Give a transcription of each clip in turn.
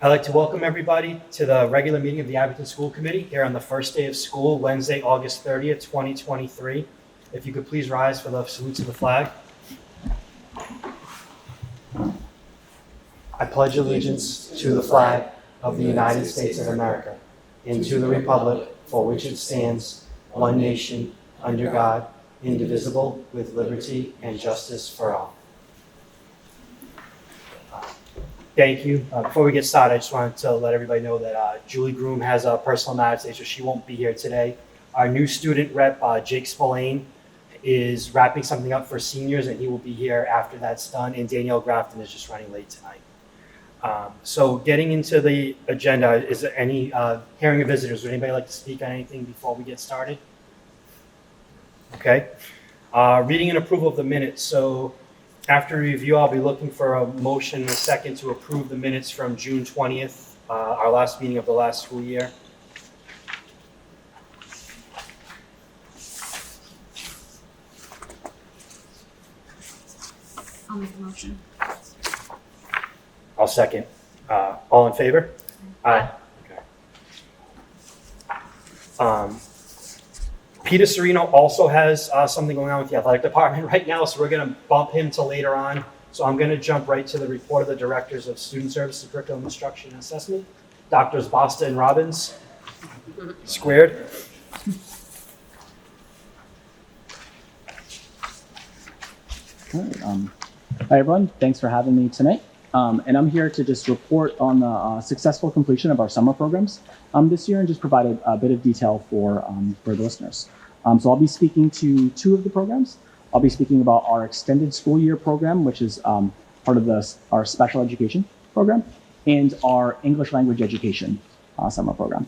I'd like to welcome everybody to the regular meeting of the Abington School Committee here on the first day of school, Wednesday, August 30th, 2023. If you could please rise for the salute to the flag. I pledge allegiance to the flag of the United States of America and to the republic for which it stands, one nation, under God, indivisible, with liberty and justice for all. Thank you. Before we get started, I just wanted to let everybody know that Julie Groom has a personal matter today, so she won't be here today. Our new student rep, Jake Spillane, is wrapping something up for seniors, and he will be here after that's done. And Danielle Grafton is just running late tonight. So getting into the agenda, is there any hearing of visitors? Would anybody like to speak on anything before we get started? Okay. Reading and approval of the minutes. So after review, I'll be looking for a motion in a second to approve the minutes from June 20th, our last meeting of the last school year. I'll make a motion. I'll second. All in favor? Aye. Okay. Peter Serino also has something going on with the athletic department right now, so we're going to bump him to later on. So I'm going to jump right to the report of the directors of student services, curriculum, instruction, and assessment. Doctors Basta and Robbins, squared. Hi everyone, thanks for having me tonight. And I'm here to just report on the successful completion of our summer programs this year and just provide a bit of detail for the listeners. So I'll be speaking to two of the programs. I'll be speaking about our extended school year program, which is part of our special education program, and our English language education summer program.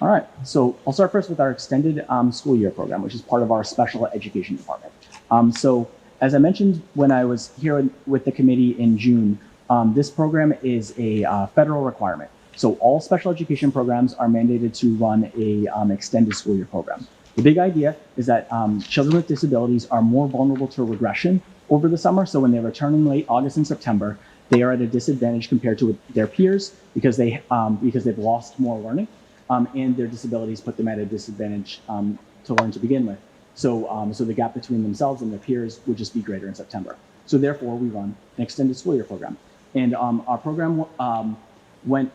All right, so I'll start first with our extended school year program, which is part of our special education department. So as I mentioned when I was here with the committee in June, this program is a federal requirement. So all special education programs are mandated to run a extended school year program. The big idea is that children with disabilities are more vulnerable to regression over the summer. So when they return in late August and September, they are at a disadvantage compared to their peers because they've lost more learning. And their disabilities put them at a disadvantage to learn to begin with. So the gap between themselves and their peers would just be greater in September. So therefore, we run an extended school year program. And our program went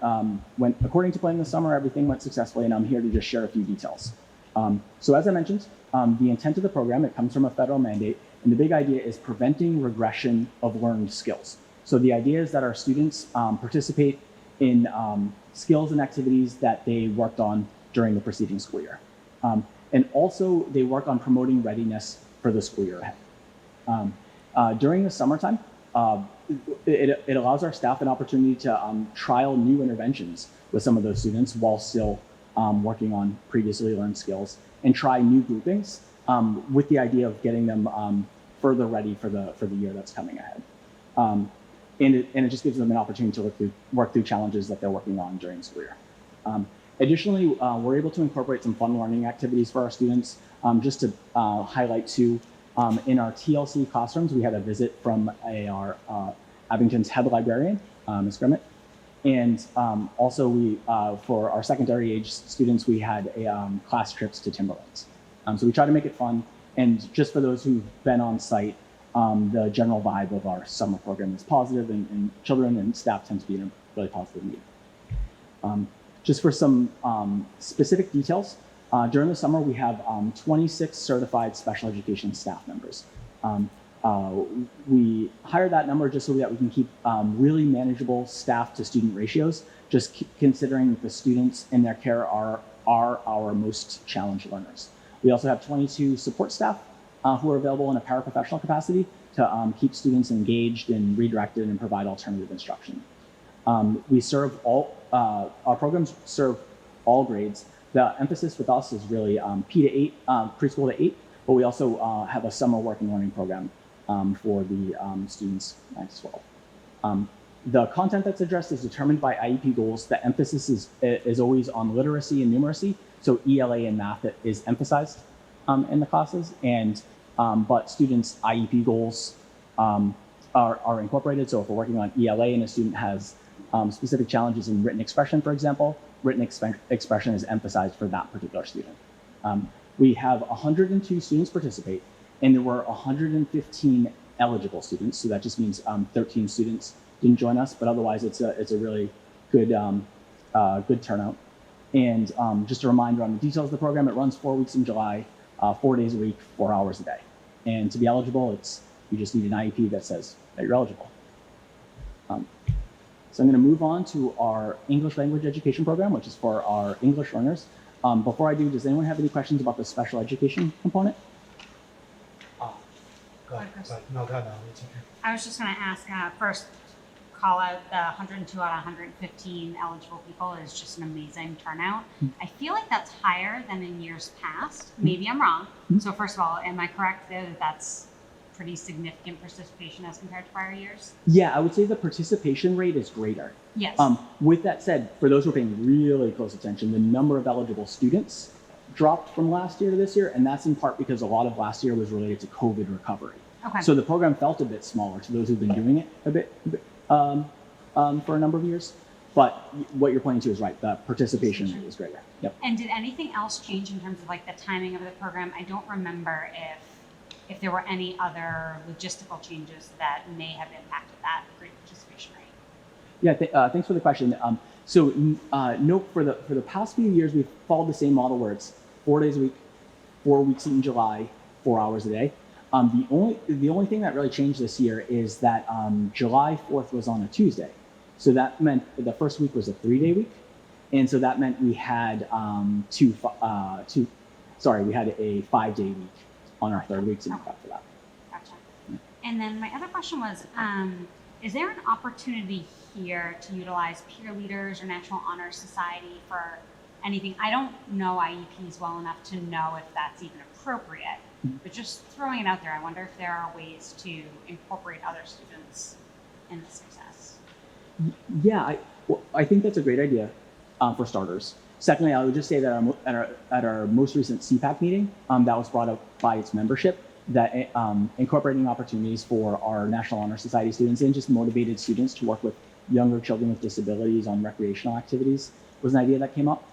according to plan this summer. Everything went successfully, and I'm here to just share a few details. So as I mentioned, the intent of the program, it comes from a federal mandate, and the big idea is preventing regression of learned skills. So the idea is that our students participate in skills and activities that they worked on during the preceding school year. And also they work on promoting readiness for the school year ahead. During the summertime, it allows our staff an opportunity to trial new interventions with some of those students while still working on previously learned skills and try new groupings with the idea of getting them further ready for the year that's coming ahead. And it just gives them an opportunity to work through challenges that they're working on during the school year. Additionally, we're able to incorporate some fun learning activities for our students. Just to highlight two, in our TLC classrooms, we had a visit from our Abington's head librarian, Ms. Grimmett. And also for our secondary age students, we had class trips to Timberlands. So we try to make it fun. And just for those who've been on site, the general vibe of our summer program is positive, and children and staff tend to be in a really positive mood. Just for some specific details, during the summer we have 26 certified special education staff members. We hire that number just so that we can keep really manageable staff to student ratios, just considering that the students in their care are our most challenged learners. We also have 22 support staff who are available in a paraprofessional capacity to keep students engaged and redirected and provide alternative instruction. We serve our programs serve all grades. The emphasis with us is really P to 8, preschool to 8, but we also have a summer work and learning program for the students 9 to 12. The content that's addressed is determined by IEP goals. The emphasis is always on literacy and numeracy, so ELA and math is emphasized in the classes, and but students' IEP goals are incorporated. So if we're working on ELA and a student has specific challenges in written expression, for example, written expression is emphasized for that particular student. We have 102 students participate, and there were 115 eligible students. So that just means 13 students didn't join us, but otherwise it's a really good good turnout. And just a reminder on the details of the program: it runs 4 weeks in July, 4 days a week, 4 hours a day. And to be eligible, you just need an IEP that says that you're eligible. So I'm going to move on to our English language education program, which is for our English learners. Before I do, does anyone have any questions about the special education component? Go ahead. No, it's okay. I was just going to ask, first, call out the 102 out of 115 eligible people is just an amazing turnout. I feel like that's higher than in years past. Maybe I'm wrong. So first of all, am I correct there that that's pretty significant participation as compared to prior years? Yeah, I would say the participation rate is greater. Yes. With that said, for those who are paying really close attention, the number of eligible students dropped from last year to this year, and that's in part because a lot of last year was related to COVID recovery. Okay. So the program felt a bit smaller to those who've been doing it a bit for a number of years. But what you're pointing to is right. The participation rate is greater. Yep. And did anything else change in terms of like the timing of the program? I don't remember if there were any other logistical changes that may have impacted that great participation rate. Yeah, thanks for the question. Note for the past few years, we've followed the same model where it's 4 days a week, 4 weeks in July, 4 hours a day. The only thing that really changed this year is that July 4th was on a Tuesday. So that meant the first week was a 3-day week. And so that meant we had we had a 5-day week on our third week to make up for that. Gotcha. And then my other question was, is there an opportunity here to utilize peer leaders or National Honor Society for anything? I don't know IEPs well enough to know if that's even appropriate, but just throwing it out there, I wonder if there are ways to incorporate other students in the success. Yeah, I think that's a great idea for starters. Secondly, I would just say that at our most recent CPAC meeting, that was brought up by its membership, that incorporating opportunities for our National Honor Society students and just motivated students to work with younger children with disabilities on recreational activities was an idea that came up.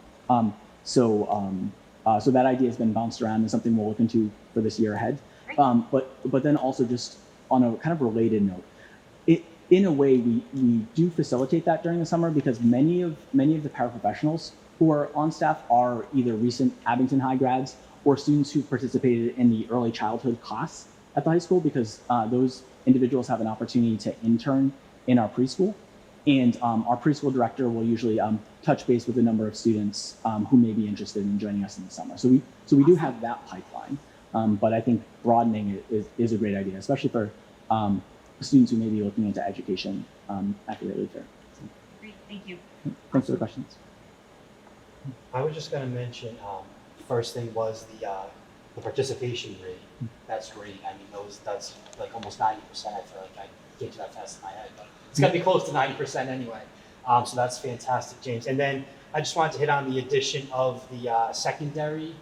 So that idea has been bounced around and something we'll look into for this year ahead. But then also just on a kind of related note, in a way we do facilitate that during the summer because many of the paraprofessionals who are on staff are either recent Abington High grads or students who participated in the early childhood class at the high school because those individuals have an opportunity to intern in our preschool. And our preschool director will usually touch base with a number of students who may be interested in joining us in the summer. So we do have that pipeline, but I think broadening it is a great idea, especially for students who may be looking into education accurately there. So, Great, thank you. thanks for the questions. I was just going to mention, first thing was the participation rate. That's great. I mean, that's like almost 90%. I feel like I can't do that fast in my head, but it's got to be close to 90% anyway. So that's fantastic, James. And then I just wanted to hit on the addition of the secondary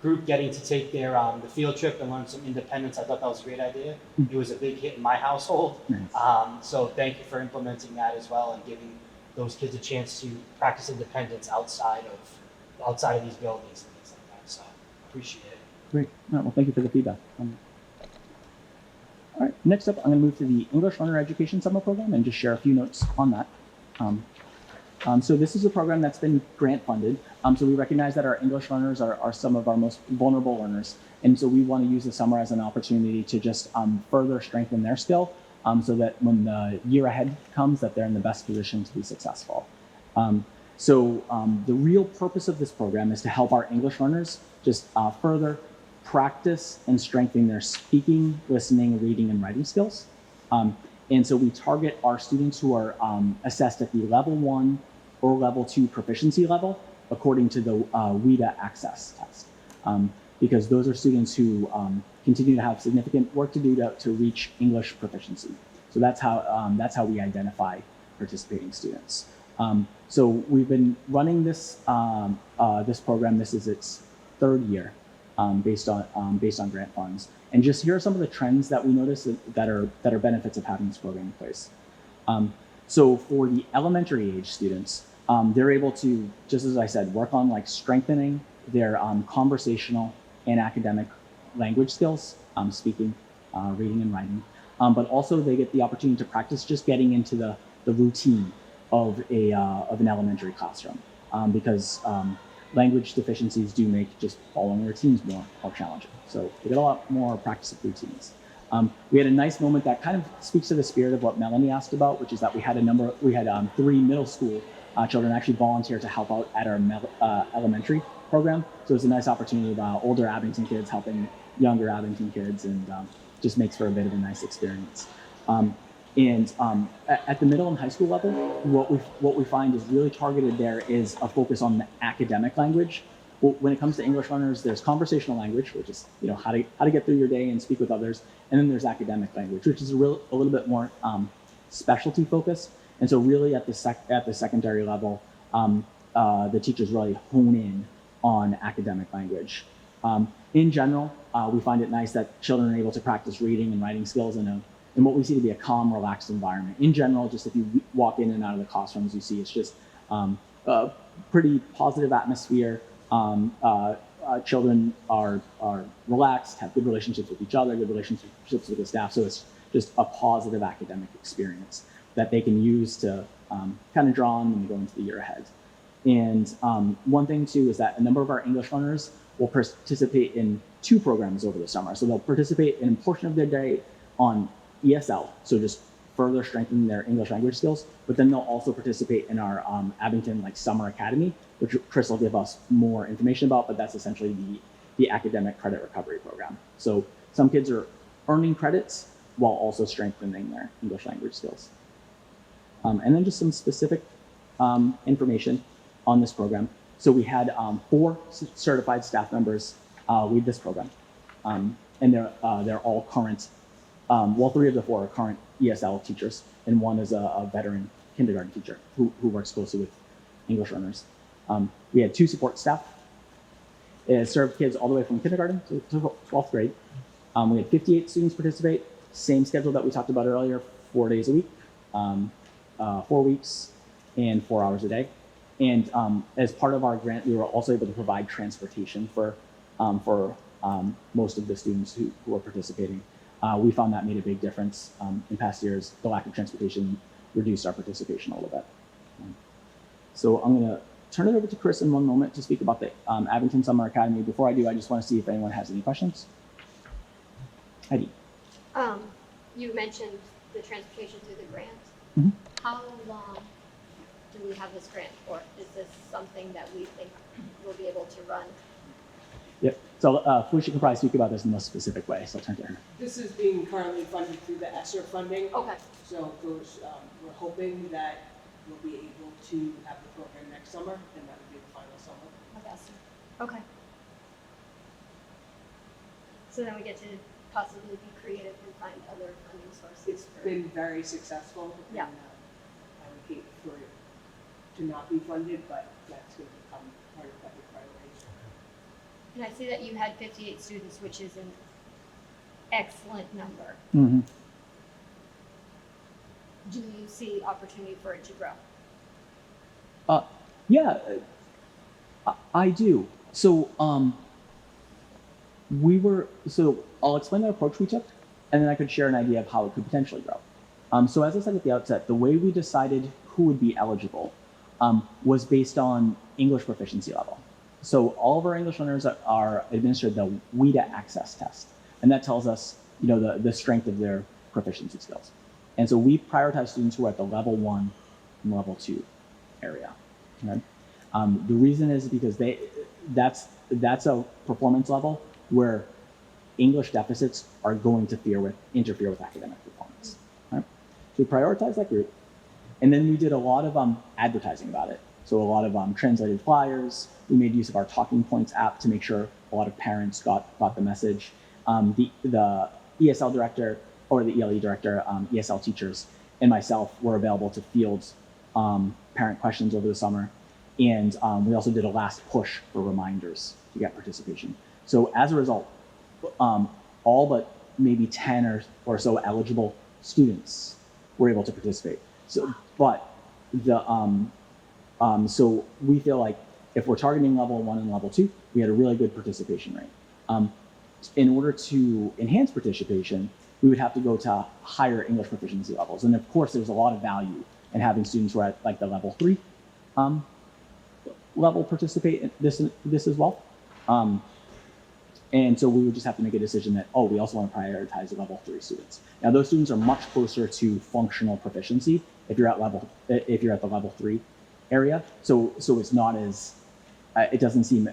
group getting to take their the field trip and learn some independence. I thought that was a great idea. It was a big hit in my household. Nice. So thank you for implementing that as well and giving those kids a chance to practice independence outside of these buildings and things like that. So appreciate it. Great. All right, well, thank you for the feedback. All right, next up, I'm going to move to the English Learner Education Summer Program and just share a few notes on that. So this is a program that's been grant funded. So we recognize that our English learners are some of our most vulnerable learners. And so we want to use the summer as an opportunity to just further strengthen their skill so that when the year ahead comes, that they're in the best position to be successful. The real purpose of this program is to help our English learners just further practice and strengthen their speaking, listening, reading, and writing skills. And so we target our students who are assessed at the level 1 or level 2 proficiency level according to the WIDA access test. Because those are students who continue to have significant work to do to reach English proficiency. So that's how we identify participating students. So we've been running this program. This is its third year. based on grant funds. And just here are some of the trends that we notice that are benefits of having this program in place. So for the elementary age students, they're able to, just as I said, work on like strengthening their conversational and academic language skills, speaking, reading, and writing. But also they get the opportunity to practice just getting into the routine of an elementary classroom, because language deficiencies do make just following routines more challenging. So they get a lot more practice of routines. We had a nice moment that kind of speaks to the spirit of what Melanie asked about, which is that we had 3 middle school children actually volunteer to help out at our elementary program. So it's a nice opportunity of older Abington kids helping younger Abington kids, and just makes for a bit of a nice experience. At the middle and high school level, what we find is really targeted there is a focus on the academic language. When it comes to English learners, there's conversational language, which is how to get through your day and speak with others, and then there's academic language, which is a little bit more specialty focused. And so really at the secondary level, the teachers really hone in on academic language. In general, we find it nice that children are able to practice reading and writing skills in what we see to be a calm, relaxed environment. In general, just if you walk in and out of the classrooms, you see it's just a pretty positive atmosphere. Children are relaxed, have good relationships with each other, good relationships with the staff. So it's just a positive academic experience that they can use to kind of draw on when they go into the year ahead. And one thing too is that a number of our English learners will participate in 2 programs over the summer. So they'll participate in a portion of their day on ESL, so just further strengthening their English language skills, but then they'll also participate in our Abington Summer Academy, which Chris will give us more information about, but that's essentially the academic credit recovery program. So some kids are earning credits while also strengthening their English language skills. And then just some specific information on this program. So we had 4 certified staff members lead this program, and they're all current. 3 of the 4 are current ESL teachers, and 1 is a veteran kindergarten teacher who works closely with English learners. We had 2 support staff. It served kids all the way from kindergarten to 12th grade. We had 58 students participate, same schedule that we talked about earlier, 4 days a week, 4 weeks, and 4 hours a day. And as part of our grant, we were also able to provide transportation for most of the students who were participating. We found that made a big difference. In past years, the lack of transportation reduced our participation a little bit. So I'm going to turn it over to Chris in one moment to speak about the Abington Summer Academy. Before I do, I just want to see if anyone has any questions. Heidi. You mentioned the transportation through the grant. Mhm. How long do we have this grant for? Is this something that we think we'll be able to run? Yep. So Felicia can probably speak about this in the most specific way, so I'll turn to her. This is being currently funded through the ESSER funding. Okay. So those, we're hoping that we'll be able to have the program next summer, and that would be the final summer. Okay. So then we get to possibly be creative and find other funding sources. It's been very successful. Yeah. And, I would hate for it to not be funded, but that's going to become part of budget priorities. And I see that you had 58 students, which is an excellent number. Mm-hmm. Do you see opportunity for it to grow? Yeah, I do. So I'll explain the approach we took, and then I could share an idea of how it could potentially grow. So as I said at the outset, the way we decided who would be eligible was based on English proficiency level. So all of our English learners are administered the WIDA access test, and that tells us, the strength of their proficiency skills. And so we prioritize students who are at the level 1 and level 2 area. Okay? The reason is because that's a performance level where English deficits are going to interfere with academic performance. Right? So we prioritize that group, and then we did a lot of advertising about it. So a lot of translated flyers. We made use of our Talking Points app to make sure a lot of parents got the message. The ESL director or the ELE director, ESL teachers, and myself were available to field parent questions over the summer. And we also did a last push for reminders to get participation. So as a result, all but maybe 10 or so eligible students were able to participate. So, but so we feel like if we're targeting level 1 and level 2, we had a really good participation rate. In order to enhance participation, we would have to go to higher English proficiency levels. And of course, there's a lot of value in having students who are at like the level 3 level participate in this as well. And so we would just have to make a decision that, oh, we also want to prioritize the level 3 students. Now, those students are much closer to functional proficiency if you're at the level 3 area. So it's not as, it doesn't seem,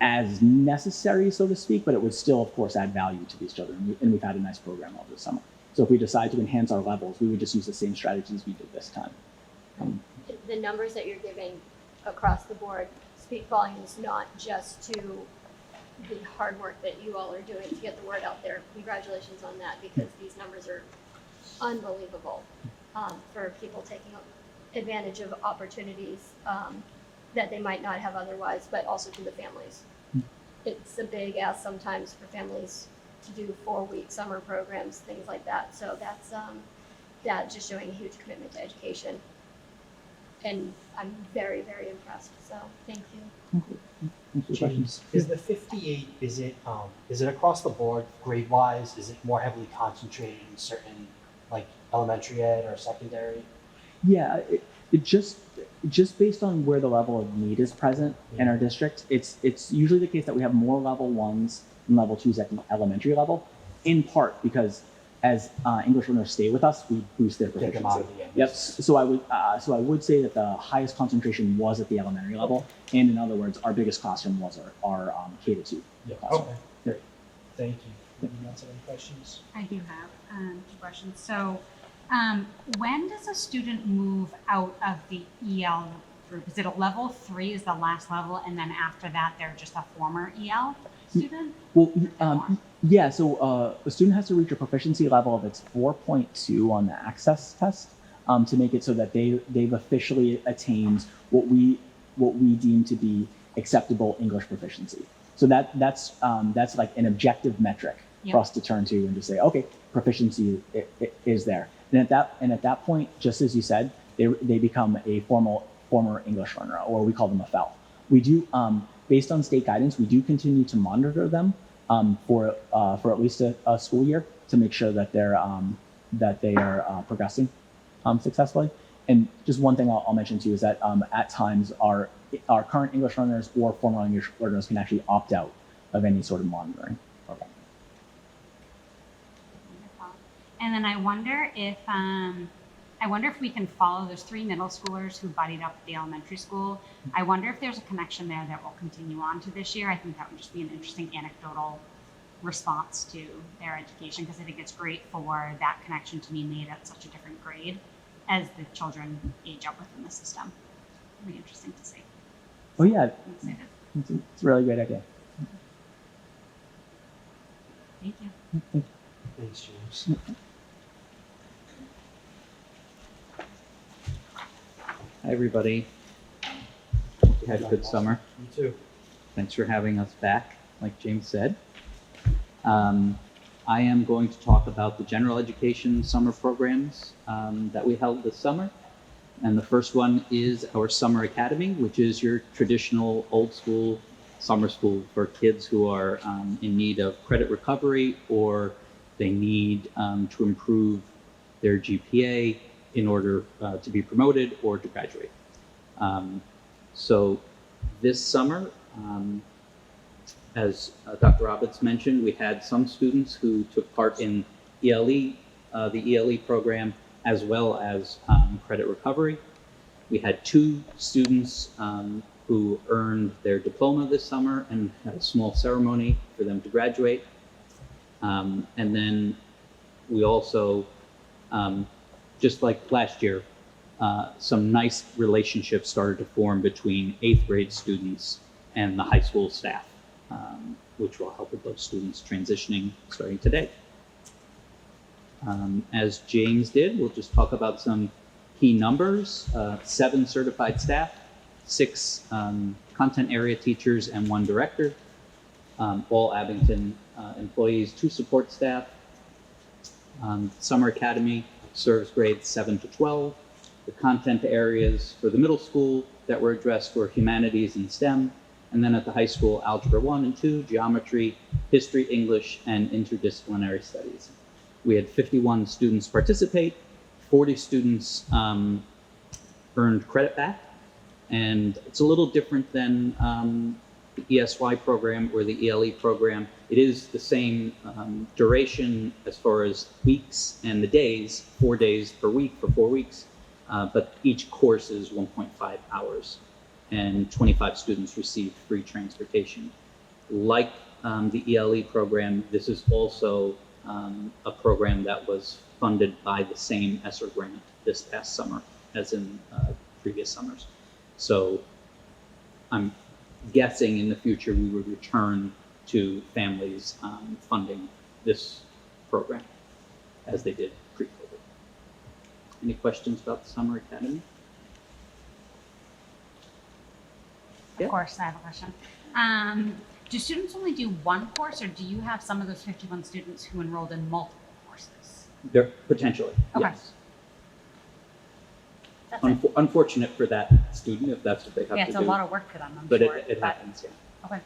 as necessary, so to speak, but it would still, of course, add value to these children. And we've had a nice program over the summer. So if we decide to enhance our levels, we would just use the same strategies we did this time. The numbers that you're giving across the board speak volumes, not just to the hard work that you all are doing to get the word out there. Congratulations on that, because these numbers are unbelievable for people taking advantage of opportunities that they might not have otherwise, but also to the families. It's a big ask sometimes for families to do 4-week summer programs, things like that. So that's just showing a huge commitment to education. And I'm very, very impressed. So thank you. James, is the 58, is it across the board grade wise? Is it more heavily concentrated in certain like elementary ed or secondary? Yeah, it just based on where the level of need is present in our district, it's usually the case that we have more level 1s and level 2s at the elementary level, in part because as English learners stay with us, we boost their proficiency. Yep. So I would say that the highest concentration was at the elementary level, and in other words, our biggest classroom was our K to 2 classroom. Okay, great. Thank you. Anyone else have any questions? I do have 2 questions. So, when does a student move out of the EL group? Is it a level 3 is the last level, and then after that, they're just a former EL student? Well, yeah. So a student has to reach a proficiency level of its 4.2 on the access test to make it so that they've officially attained what we deem to be acceptable English proficiency. So that's like an objective metric for us to turn to and to say, okay, proficiency is there. And at that point, just as you said, they become a former English learner, or we call them a FEL. We do, based on state guidance, we do continue to monitor them for at least a school year to make sure that they are progressing successfully. And just one thing I'll mention too is that at times our current English learners or former English learners can actually opt out of any sort of monitoring program. And then I wonder if we can follow those 3 middle schoolers who buddied up at the elementary school. I wonder if there's a connection there that will continue on to this year. I think that would just be an interesting anecdotal response to their education, because I think it's great for that connection to be made at such a different grade as the children age up within the system. It'll be interesting to see. Oh yeah, I'm excited. it's a really great idea. Thank you. Thanks, James. Hi, everybody. We had a good summer. You too. Thanks for having us back, like James said. I am going to talk about the general education summer programs that we held this summer. And the first one is our Summer Academy, which is your traditional old school summer school for kids who are in need of credit recovery, or they need to improve their GPA in order to be promoted or to graduate. So this summer, as Dr. Roberts mentioned, we had some students who took part in ELE, the ELE program, as well as credit recovery. We had 2 students who earned their diploma this summer and had a small ceremony for them to graduate. And then we also, just like last year, some nice relationships started to form between 8th grade students and the high school staff, which will help with those students transitioning starting today. As James did, we'll just talk about some key numbers. 7 certified staff, 6 content area teachers, and 1 director. all Abington employees, 2 support staff. Summer Academy serves grades 7 to 12. The content areas for the middle school that were addressed were humanities and STEM, and then at the high school, Algebra 1 and 2, Geometry, History, English, and Interdisciplinary Studies. We had 51 students participate, 40 students earned credit back, and it's a little different than the ESY program or the ELE program. It is the same duration as far as weeks and the days, 4 days per week for 4 weeks, but each course is 1.5 hours, and 25 students receive free transportation. Like the ELE program, this is also a program that was funded by the same ESSER grant this past summer as in previous summers. So I'm guessing in the future we would return to families funding this program as they did pre-COVID. Any questions about the Summer Academy? Yeah. Of course, I have a question. Do students only do one course, or do you have some of those 51 students who enrolled in multiple courses? They're potentially, Okay. yes. That's it. Unfortunate for that student if that's what they have Yeah, to it's do. a lot of work for them, I'm But sure. it happens, yeah. Okay,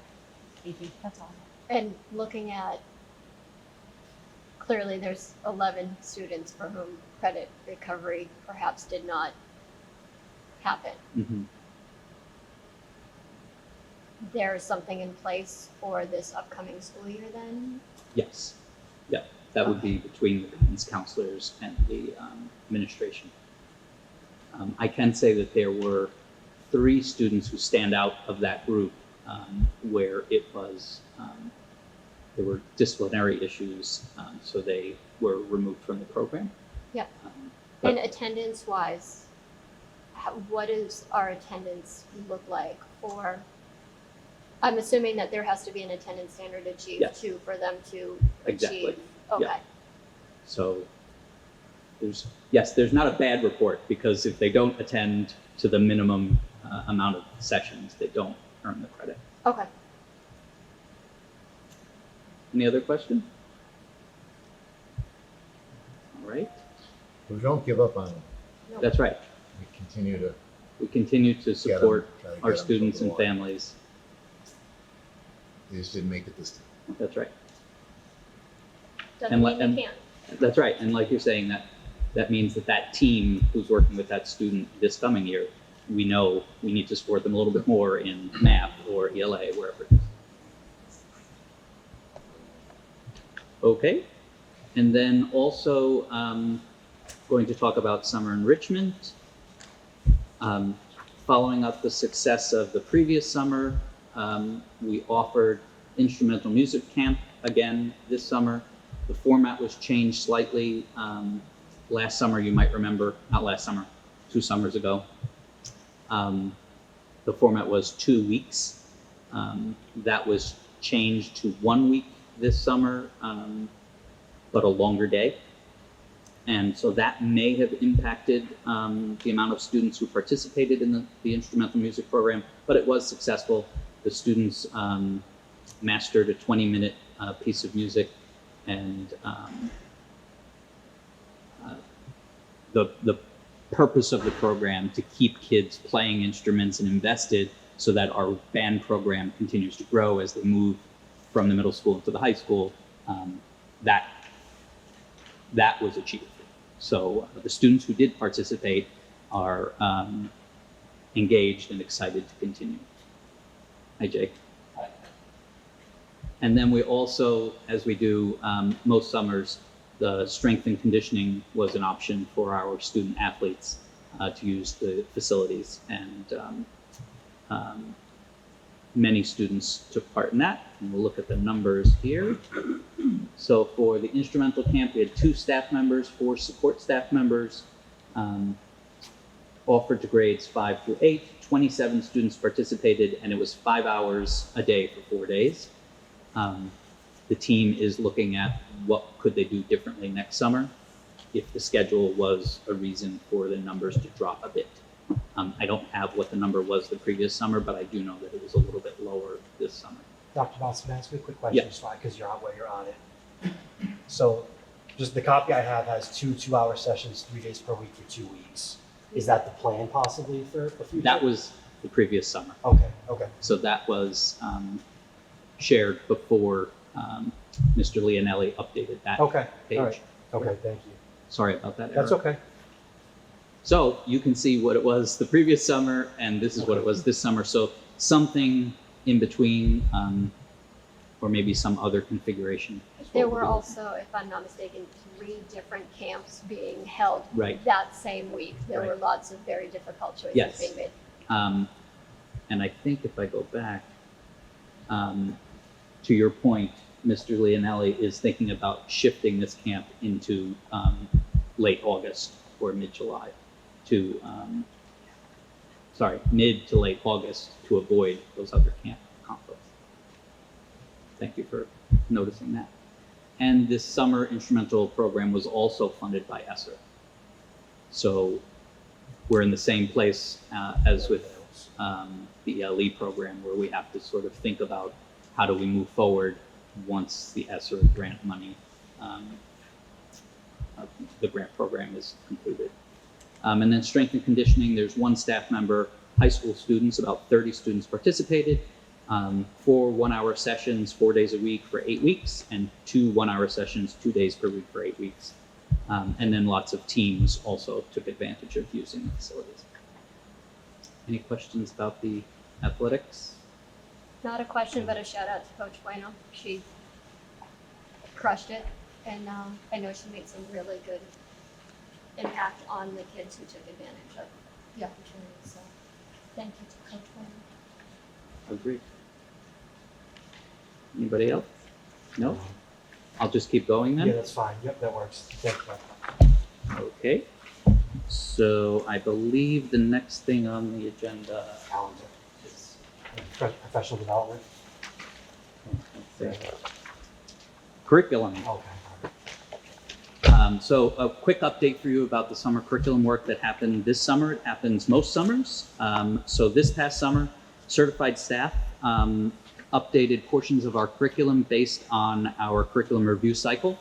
thank you, that's all. And looking at, clearly there's 11 students for whom credit recovery perhaps did not happen. Mhm. There's something in place for this upcoming school year then? Yes, yeah, that would be between the guidance counselors and the administration. I can say that there were 3 students who stand out of that group where it was, there were disciplinary issues, so they were removed from the program. Yep. But And attendance wise, what does our attendance look like for, I'm assuming that there has to be an attendance standard achieved Yes. too for them to Exactly. achieve. Okay. Yeah. So there's not a bad report, because if they don't attend to the minimum amount of sessions, they don't earn the credit. Okay. Any other questions? All right, We don't give up on them. that's right. We continue to We continue to get them, support try to get our them students to the and line. families. They just didn't make it this time. That's right. Doesn't And mean and- they can't. That's right. And like you're saying, that means that team who's working with that student this coming year, we know we need to support them a little bit more in math or ELA, wherever it is. Okay. And then also going to talk about summer enrichment. Following up the success of the previous summer, we offered instrumental music camp again this summer. The format was changed slightly. Last summer, you might remember, not last summer, 2 summers ago, the format was 2 weeks. That was changed to 1 week this summer, but a longer day. And so that may have impacted the amount of students who participated in the instrumental music program, but it was successful. The students mastered a 20-minute piece of music, and the purpose of the program to keep kids playing instruments and invested so that our band program continues to grow as they move from the middle school to the high school, that was achieved. So the students who did participate are engaged and excited to continue. Hi, Jake. And then we also, as we do most summers, the strength and conditioning was an option for our student athletes to use the facilities, and many students took part in that. And we'll look at the numbers here. So for the instrumental camp, we had 2 staff members, 4 support staff members, offered to grades 5 through 8. 27 students participated, and it was 5 hours a day for 4 days. The team is looking at what could they do differently next summer if the schedule was a reason for the numbers to drop a bit. I don't have what the number was the previous summer, but I do know that it was a little bit lower this summer. Dr. Boss, can I ask you a quick question? Yeah. Just because you're on where you're on it. So just the copy I have has 2 2-hour sessions, 3 days per week for 2 weeks. Is that the plan possibly for the future? That was the previous summer. Okay, okay. So that was shared before Mr. Leonelli updated that Okay, page. all right. Okay, thank you. Sorry about that. That's error. okay. So you can see what it was the previous summer, and this is what it was this summer. So something in between, or maybe some other configuration. is what There we'll were be looking also, if I'm not mistaken, 3 different camps being held Right. that same week. There Right. were lots of very difficult choices Yes. being made. at. And I think if I go back, to your point, Mr. Leonelli is thinking about shifting this camp into late August or mid-July to, mid to late August to avoid those other camp conflicts. Thank you for noticing that. And this summer instrumental program was also funded by ESSER. So we're in the same place as with the ELE program, where we have to sort of think about how do we move forward once the ESSER grant money, the grant program is completed. And then strength and conditioning, there's 1 staff member, high school students, about 30 students participated, 4 1-hour sessions, 4 days a week for 8 weeks, and 2 1-hour sessions, 2 days per week for 8 weeks. And then lots of teams also took advantage of using the facilities. Any questions about the athletics? Not a question, but a shout out to Coach Bueno. She crushed it, and I know she made some really good impact on the kids who took advantage of the opportunity. So thank you to Coach Bueno. Agreed. Anybody else? No? I'll just keep going then? Yeah, that's fine. Yep, that works. Thank you. Okay. So I believe the next thing on the agenda Calendar. It's professional development. let's see. Curriculum. Okay. So a quick update for you about the summer curriculum work that happened this summer. It happens most summers. So this past summer, certified staff updated portions of our curriculum based on our curriculum review cycle.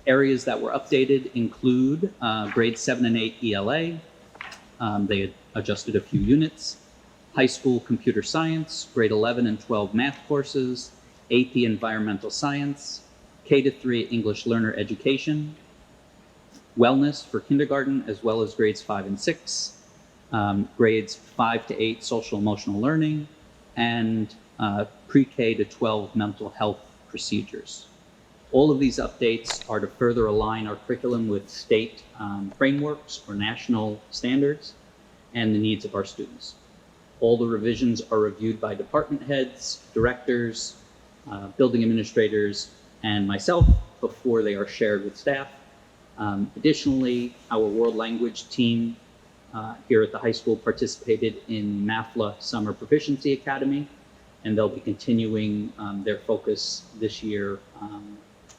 Areas that were updated include grades 7 and 8 ELA. They had adjusted a few units. High school computer science, grade 11 and 12 math courses, AP environmental science, K-3 English learner education, wellness for kindergarten, as well as grades 5 and 6, grades 5 to 8 social emotional learning, and pre-K to 12 mental health procedures. All of these updates are to further align our curriculum with state frameworks or national standards and the needs of our students. All the revisions are reviewed by department heads, directors, building administrators, and myself before they are shared with staff. Additionally, our world language team here at the high school participated in MAFLA Summer Proficiency Academy, and they'll be continuing their focus this year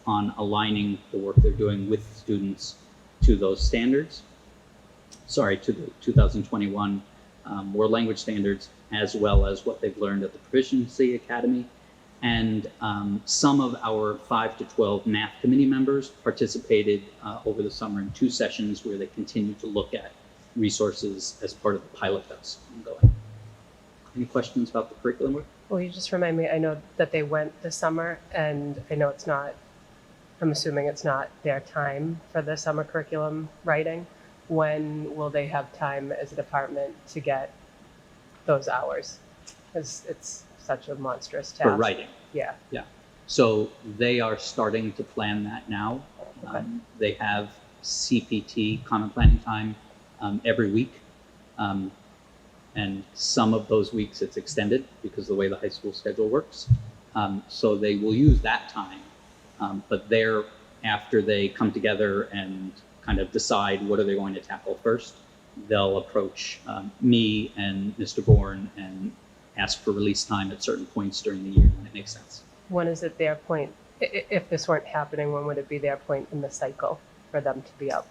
on aligning the work they're doing with students to those standards. To the 2021 world language standards, as well as what they've learned at the Proficiency Academy. And some of our 5 to 12 math committee members participated over the summer in 2 sessions where they continued to look at resources as part of the pilot that's ongoing. Any questions about the curriculum work? Well, you just remind me, I know that they went this summer, and I know I'm assuming it's not their time for the summer curriculum writing. When will they have time as a department to get those hours? Because it's such a monstrous task. For writing. Yeah. So they are starting to plan that now. Okay. They have CPT, common planning time, every week. And some of those weeks it's extended because of the way the high school schedule works. So they will use that time, but after they come together and kind of decide what are they going to tackle first, they'll approach me and Mr. Bourne and ask for release time at certain points during the year when it makes sense. When is it their point? If this weren't happening, when would it be their point in the cycle for them to be up?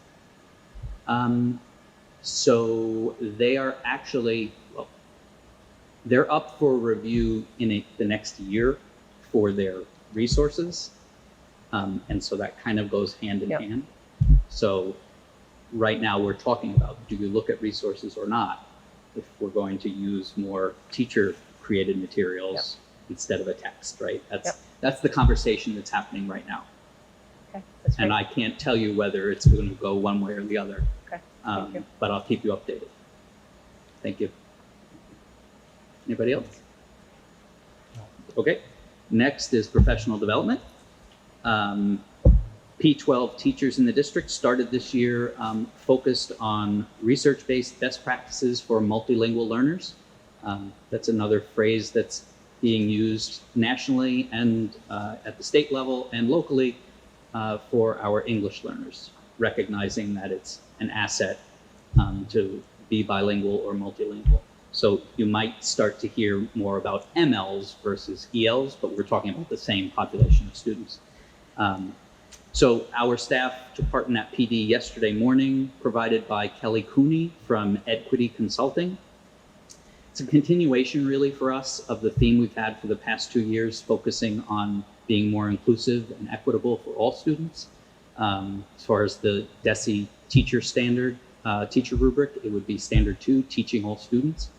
So they are actually, They're up for review in the next year for their resources. And so that kind of goes hand in Yep. hand. So right now we're talking about, do you look at resources or not? If we're going to use more teacher created materials instead of a text, right? That's the conversation that's happening right now. Okay, that's great. And I can't tell you whether it's going to go one way or the other. Okay, thank you. But I'll keep you updated. Thank you. Anybody else? Okay. Next is professional development. P12 teachers in the district started this year focused on research-based best practices for multilingual learners. That's another phrase that's being used nationally and at the state level and locally for our English learners, recognizing that it's an asset to be bilingual or multilingual. So you might start to hear more about MLs versus ELs, but we're talking about the same population of students. So our staff took part in that PD yesterday morning, provided by Kelly Cooney from Equity Consulting. It's a continuation really for us of the theme we've had for the past 2 years, focusing on being more inclusive and equitable for all students. As far as the DESE teacher standard, teacher rubric, it would be standard 2, teaching all students.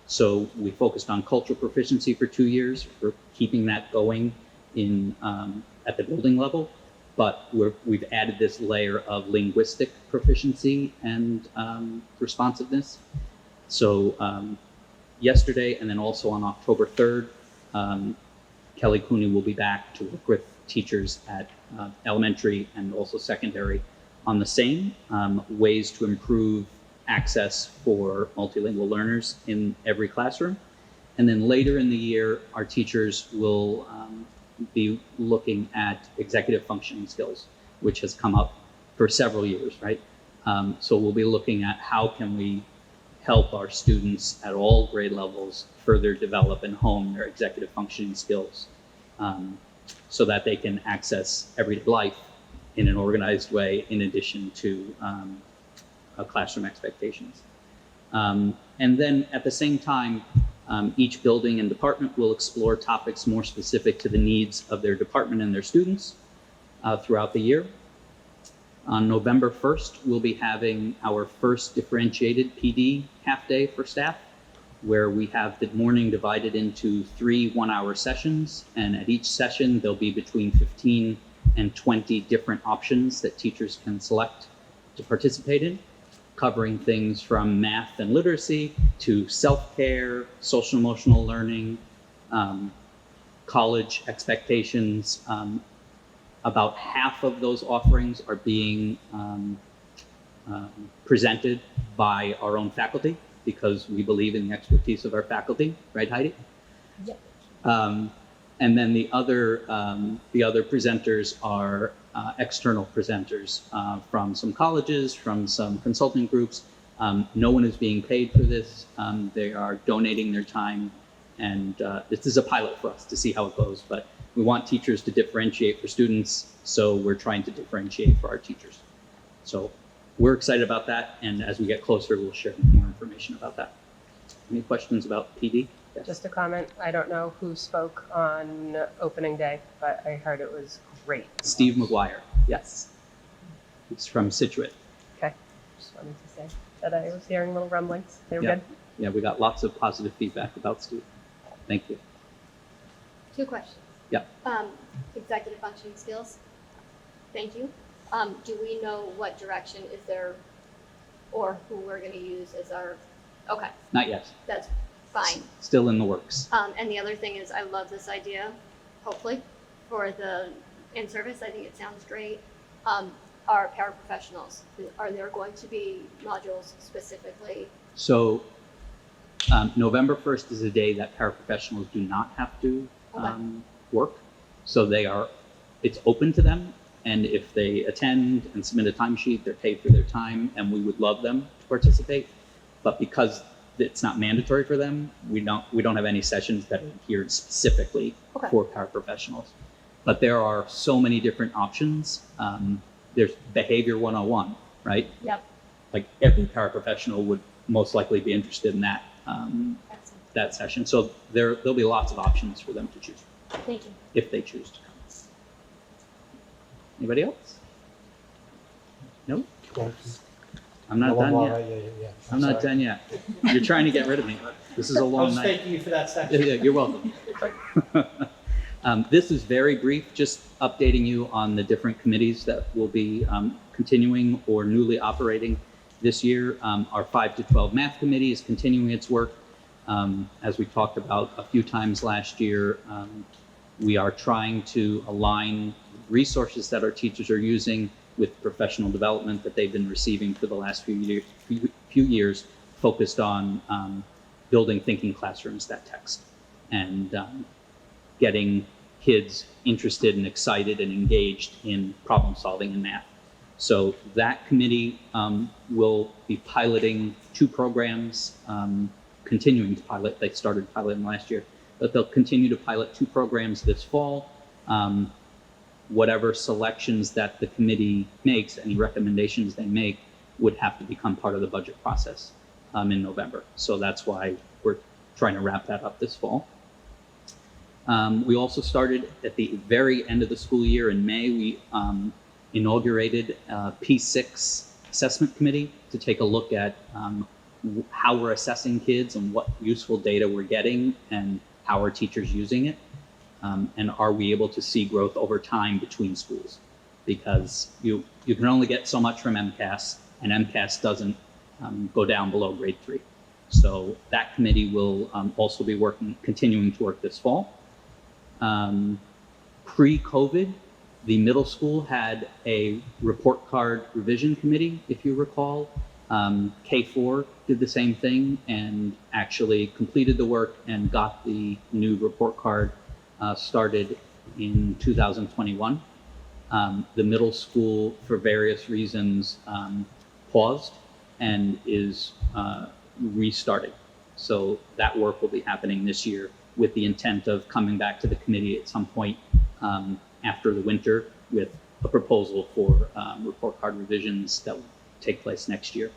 So we focused on cultural proficiency for 2 years. We're keeping that going in at the building level, but we've added this layer of linguistic proficiency and responsiveness. So yesterday and then also on October 3rd, Kelly Cooney will be back to work with teachers at elementary and also secondary on the same ways to improve access for multilingual learners in every classroom. And then later in the year, our teachers will be looking at executive functioning skills, which has come up for several years, right? So we'll be looking at how can we help our students at all grade levels further develop and hone their executive functioning skills so that they can access everyday life in an organized way in addition to classroom expectations. And then at the same time, each building and department will explore topics more specific to the needs of their department and their students throughout the year. On November 1st, we'll be having our first differentiated PD half day for staff, where we have the morning divided into 3 one-hour sessions. And at each session, there'll be between 15 and 20 different options that teachers can select to participate in, covering things from math and literacy to self-care, social emotional learning, college expectations. About half of those offerings are being presented by our own faculty because we believe in the expertise of our faculty, right, Heidi? Yep. And then the other presenters are external presenters from some colleges, from some consulting groups. No one is being paid for this. They are donating their time, and this is a pilot for us to see how it goes. But we want teachers to differentiate for students, so we're trying to differentiate for our teachers. So we're excited about that, and as we get closer, we'll share more information about that. Any questions about PD? Yes. Just a comment. I don't know who spoke on opening day, but I heard it was great. Steve McGuire, yes. He's from Situate. Okay. Just wanted to say that I was hearing little rumblings. They were Yeah. good. Yeah, we got lots of positive feedback about Steve. Thank you. 2 questions. Yeah. Executive functioning skills. Thank you. Do we know what direction is there or who we're going to use as our, okay, Not yet. that's fine. Still in the works. And the other thing is I love this idea, hopefully, for the in-service. I think it sounds great. Our paraprofessionals, are there going to be modules specifically? So November 1st is a day that paraprofessionals do not have to work. So it's open to them. And if they attend and submit a timesheet, they're paid for their time, and we would love them to participate. But because it's not mandatory for them, we don't have any sessions that are geared specifically for paraprofessionals. But there are so many different options. There's Behavior 101, right? Yep. Like every paraprofessional would most likely be interested in that. that session. So there'll be lots of options for them to choose Thank you. if they choose to come. Anybody else? No? I'm not done yet. I'm not done yet. You're trying to get rid of me. This is a long night. Thanking you for that section. Yeah, you're welcome. This is very brief, just updating you on the different committees that will be continuing or newly operating this year. Our 5 to 12 math committee is continuing its work. As we talked about a few times last year, we are trying to align resources that our teachers are using with professional development that they've been receiving for the last few years, focused on building thinking classrooms that text and getting kids interested and excited and engaged in problem solving in math. So that committee will be piloting 2 programs, continuing to pilot. They started piloting last year, but they'll continue to pilot 2 programs this fall. Whatever selections that the committee makes, any recommendations they make, would have to become part of the budget process in November. So that's why we're trying to wrap that up this fall. We also started at the very end of the school year in May. We inaugurated a P6 assessment committee to take a look at how we're assessing kids and what useful data we're getting and how are teachers using it. And are we able to see growth over time between schools? Because you can only get so much from MCAS, and MCAS doesn't go down below grade 3. So that committee will also be continuing to work this fall. Pre-COVID, the middle school had a report card revision committee, if you recall. K4 did the same thing and actually completed the work and got the new report card started in 2021. The middle school, for various reasons, paused and is restarting. So that work will be happening this year with the intent of coming back to the committee at some point after the winter with a proposal for report card revisions that will take place next year.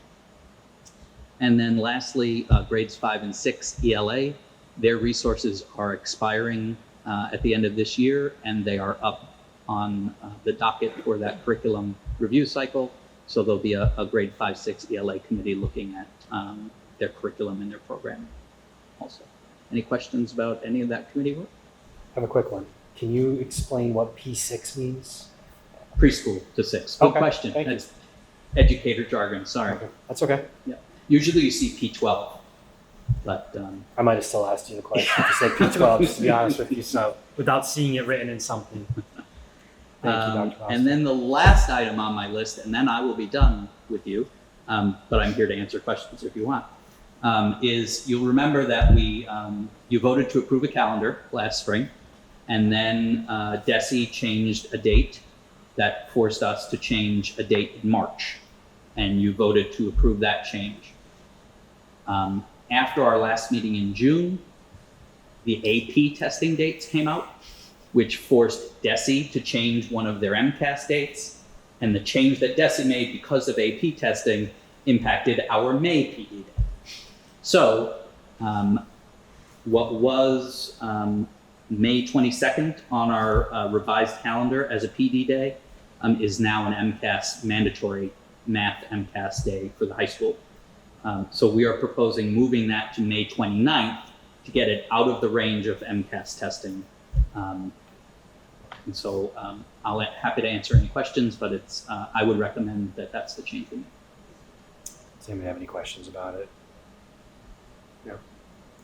And then lastly, grades 5 and 6 ELA, their resources are expiring at the end of this year, and they are up on the docket for that curriculum review cycle. So there'll be a grade 5-6 ELA committee looking at their curriculum and their programming also. Any questions about any of that committee work? I have a quick one. Can you explain what P6 means? Preschool to 6. Good Okay, question. thank you. That's educator jargon, sorry. Okay, that's okay. Yeah. Usually you see P12, but I might have still asked you the question if you said P12, just to be honest with you, so without seeing it written in something. Thank you, Dr. Foster. and then the last item on my list, and then I will be done with you, but I'm here to answer questions if you want, is you'll remember that you voted to approve a calendar last spring, and then DESE changed a date that forced us to change a date in March, and you voted to approve that change. After our last meeting in June, the AP testing dates came out, which forced DESE to change one of their MCAS dates, and the change that DESE made because of AP testing impacted our May PD day. So what was May 22nd on our revised calendar as a PD day is now an MCAS mandatory math MCAS day for the high school. So we are proposing moving that to May 29th to get it out of the range of MCAS testing. And so I'll be happy to answer any questions, but it's I would recommend that that's the change we make. Does anybody have any questions about it? No.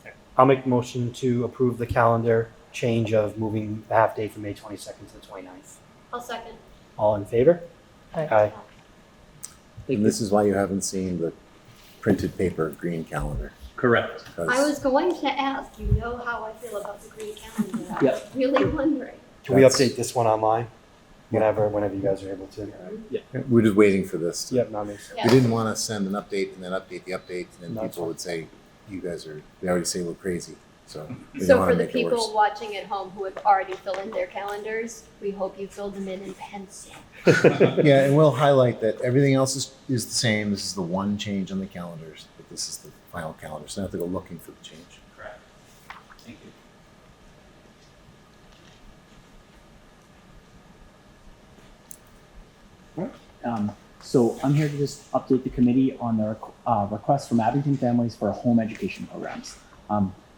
Okay. I'll make a motion to approve the calendar change of moving the half day from May 22nd to the 29th. I'll second. All in favor? Aye. Aye. And this is why you haven't seen the printed paper green calendar. Correct. I was going to ask, you know how I feel about the green calendar. I Yep. was really wondering. Can we That's- update this one online? Whenever you guys are able to. We're just waiting for this. Yep, that makes sense. Yeah. We didn't want to send an update and then update the update, and then That's people would say, "You guys are." They already say we're crazy, so. we don't So wanna for the make it worse. people watching at home who have already filled in their calendars, we hope you filled them in pencil. Yeah, and we'll highlight that everything else is the same. This is the one change on the calendars, but this is the final calendar, so I have to go looking for the change. Correct. Thank you. So I'm here to just update the committee on the request from Abington families for home education programs.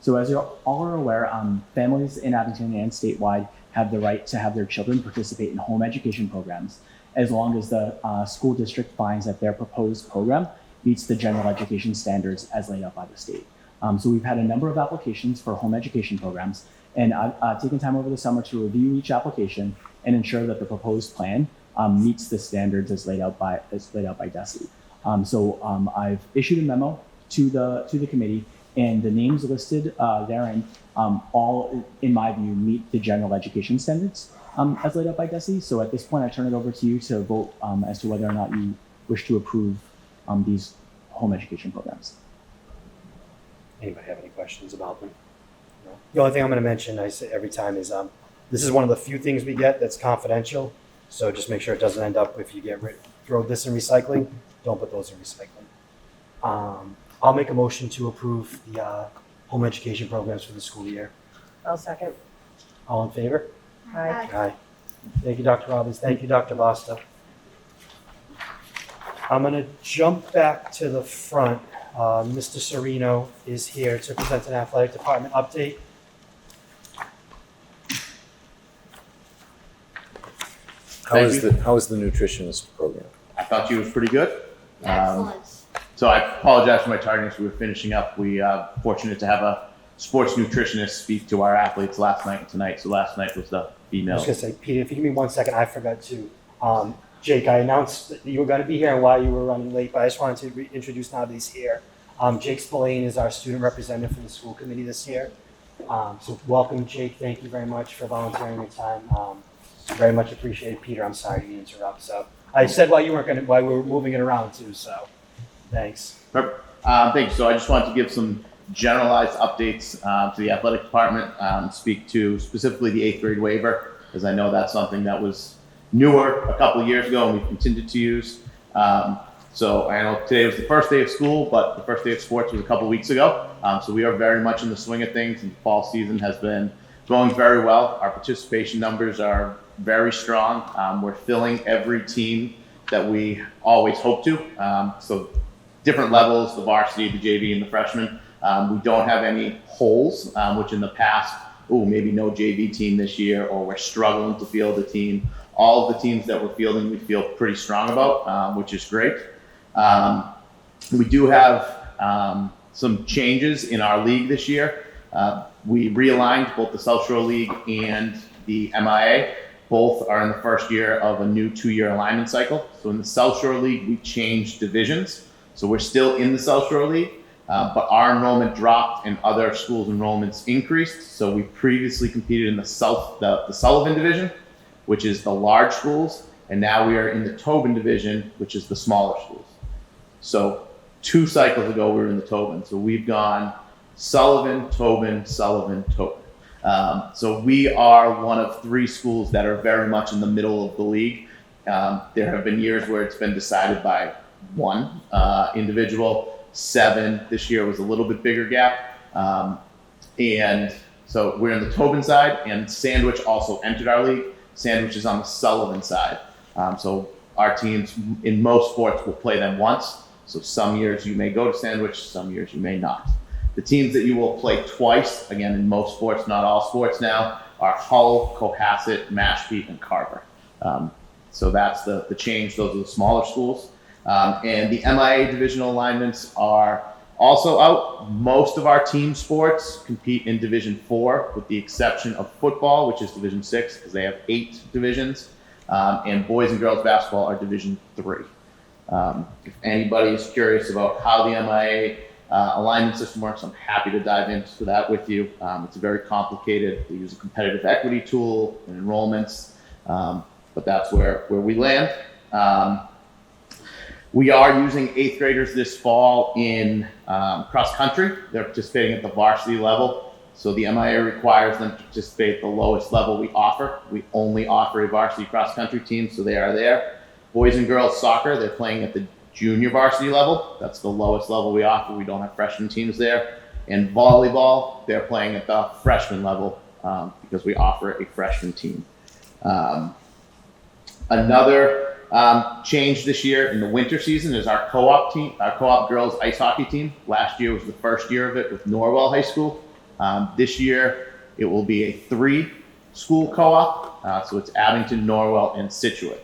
So as you all are aware, families in Abington and statewide have the right to have their children participate in home education programs as long as the school district finds that their proposed program meets the general education standards as laid out by the state. So we've had a number of applications for home education programs, and I've taken time over the summer to review each application and ensure that the proposed plan meets the standards as laid out by DESE. I've issued a memo to the committee, and the names listed therein all, in my view, meet the general education standards as laid out by DESE. So at this point, I turn it over to you to vote as to whether or not you wish to approve these home education programs. Anybody have any questions about them? No. The only thing I'm going to mention, I say every time, is this is one of the few things we get that's confidential. So just make sure it doesn't end up, if you throw this in recycling, don't put those in recycling. I'll make a motion to approve the home education programs for the school year. I'll second. All in favor? Aye. Aye. Thank you, Dr. Robbins. Thank you, Dr. Basta. I'm going to jump back to the front. Mr. Serino is here to present an athletic department update. How is the nutritionist program? I thought she was pretty good. Excellent. So I apologize for my tardiness. We were finishing up. We fortunate to have a sports nutritionist speak to our athletes last night and tonight. So last night was the I female. was going to say, Peter, if you give me 1 second, I forgot to. Jake, I announced that you were going to be here and why you were running late, but I just wanted to introduce now that he's here. Jake Spillane is our student representative for the school committee this year. So welcome, Jake. Thank you very much for volunteering your time. Very much appreciated. Peter, I'm sorry to interrupt. So I said while we were moving it around too. So thanks. Perfect. Thank you. So I just wanted to give some generalized updates to the athletic department, speak to specifically the 8th grade waiver, because I know that's something that was newer a couple of years ago and we've continued to use. So I know today was the first day of school, but the first day of sports was a couple of weeks ago. So we are very much in the swing of things, and the fall season has been going very well. Our participation numbers are very strong. We're filling every team that we always hope to. So different levels, the varsity, the JV, and the freshmen. We don't have any holes, which in the past, maybe no JV team this year, or we're struggling to field a team. All of the teams that we're fielding, we feel pretty strong about, which is great. We do have some changes in our league this year. We realigned both the South Shore League and the MIA. Both are in the first year of a new 2-year alignment cycle. So in the South Shore League, we changed divisions. So we're still in the South Shore League, but our enrollment dropped and other schools' enrollments increased. So we previously competed in the Sullivan division, which is the large schools, and now we are in the Tobin division, which is the smaller schools. So 2 cycles ago, we were in the Tobin. So we've gone Sullivan, Tobin, Sullivan, Tobin. So we are one of 3 schools that are very much in the middle of the league. There have been years where it's been decided by 1 individual, 7. This year was a little bit bigger gap. And so we're in the Tobin side, and Sandwich also entered our league. Sandwich is on the Sullivan side. So our teams in most sports will play them once. So some years you may go to Sandwich, some years you may not. The teams that you will play twice, again in most sports, not all sports now, are Hull, Cohasset, Mashpee, and Carver. So that's the change. Those are the smaller schools. And the MIA divisional alignments are also out. Most of our team sports compete in Division 4, with the exception of football, which is Division 6, because they have 8 divisions. And boys and girls basketball are Division 3. If anybody is curious about how the MIA alignment system works, I'm happy to dive into that with you. It's very complicated. They use a competitive equity tool and enrollments, but that's where we land. We are using 8th graders this fall in cross country. They're participating at the varsity level. So the MIA requires them to participate at the lowest level we offer. We only offer a varsity cross country team, so they are there. Boys and girls soccer, they're playing at the junior varsity level. That's the lowest level we offer. We don't have freshman teams there. And volleyball, they're playing at the freshman level because we offer a freshman team. Another change this year in the winter season is our co-op team, our co-op girls ice hockey team. Last year was the first year of it with Norwell High School. This year it will be a 3-school co-op, so it's Abington, Norwell, and Situate.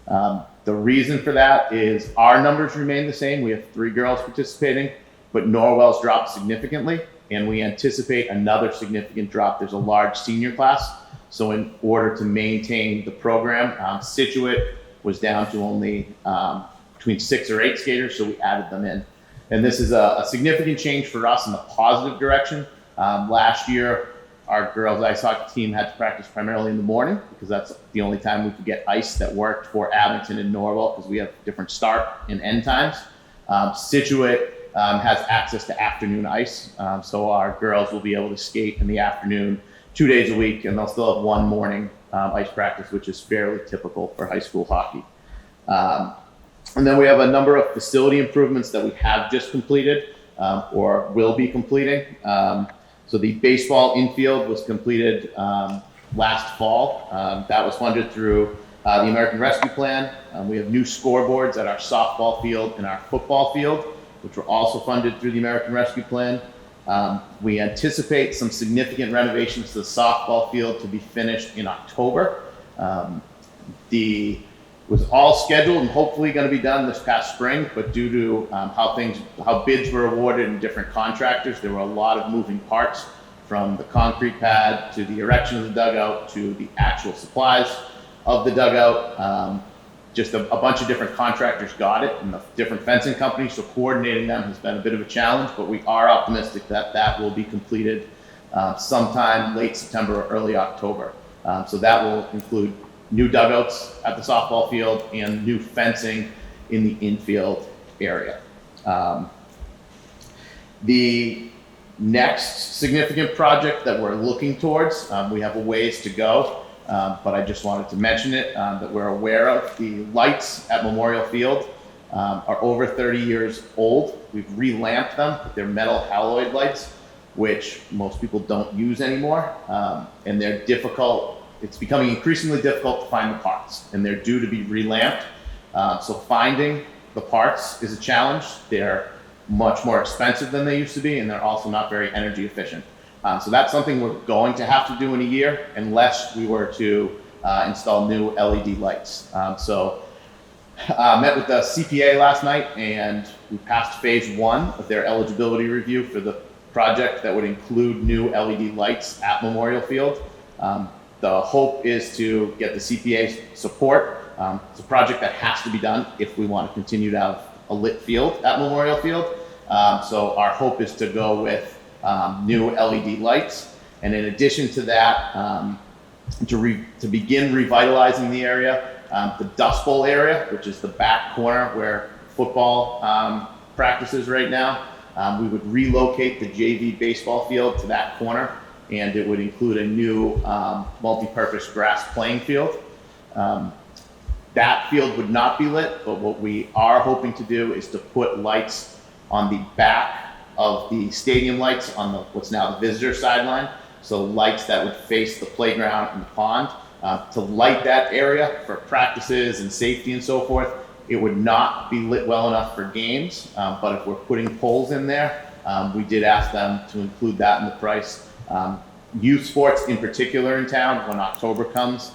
The reason for that is our numbers remain the same. We have 3 girls participating, but Norwell's dropped significantly, and we anticipate another significant drop. There's a large senior class, so in order to maintain the program, Situate was down to only between 6 or 8 skaters, so we added them in. And this is a significant change for us in the positive direction. Last year, our girls ice hockey team had to practice primarily in the morning because that's the only time we could get ice that worked for Abington and Norwell because we have different start and end times. Situate has access to afternoon ice, so our girls will be able to skate in the afternoon 2 days a week, and they'll still have one morning ice practice, which is fairly typical for high school hockey. And then we have a number of facility improvements that we have just completed or will be completing. So the baseball infield was completed last fall. That was funded through the American Rescue Plan. We have new scoreboards at our softball field and our football field, which were also funded through the American Rescue Plan. We anticipate some significant renovations to the softball field to be finished in October. Was all scheduled and hopefully going to be done this past spring, but due to how bids were awarded and different contractors, there were a lot of moving parts from the concrete pad to the erection of the dugout to the actual supplies of the dugout. Just a bunch of different contractors got it and the different fencing companies, so coordinating them has been a bit of a challenge, but we are optimistic that that will be completed sometime late September or early October. So that will include new dugouts at the softball field and new fencing in the infield area. The next significant project that we're looking towards, we have a ways to go, but I just wanted to mention it, that we're aware of. The lights at Memorial Field are over 30 years old. We've re-lamped them, but they're metal haloid lights, which most people don't use anymore, and they're difficult. It's becoming increasingly difficult to find the parts, and they're due to be re-lamped. So finding the parts is a challenge. They're much more expensive than they used to be, and they're also not very energy efficient. So that's something we're going to have to do in a year unless we were to install new LED lights. Met with the CPA last night, and we passed phase 1 of their eligibility review for the project that would include new LED lights at Memorial Field. The hope is to get the CPA support. It's a project that has to be done if we want to continue to have a lit field at Memorial Field. So our hope is to go with new LED lights. And in addition to that, to begin revitalizing the area, the Dust Bowl area, which is the back corner where football practices right now, we would relocate the JV baseball field to that corner, and it would include a new multi-purpose grass playing field. That field would not be lit, but what we are hoping to do is to put lights on the back of the stadium lights on what's now the visitor sideline. So lights that would face the playground and the pond to light that area for practices and safety and so forth. It would not be lit well enough for games, but if we're putting poles in there, we did ask them to include that in the price. Youth sports in particular in town when October comes.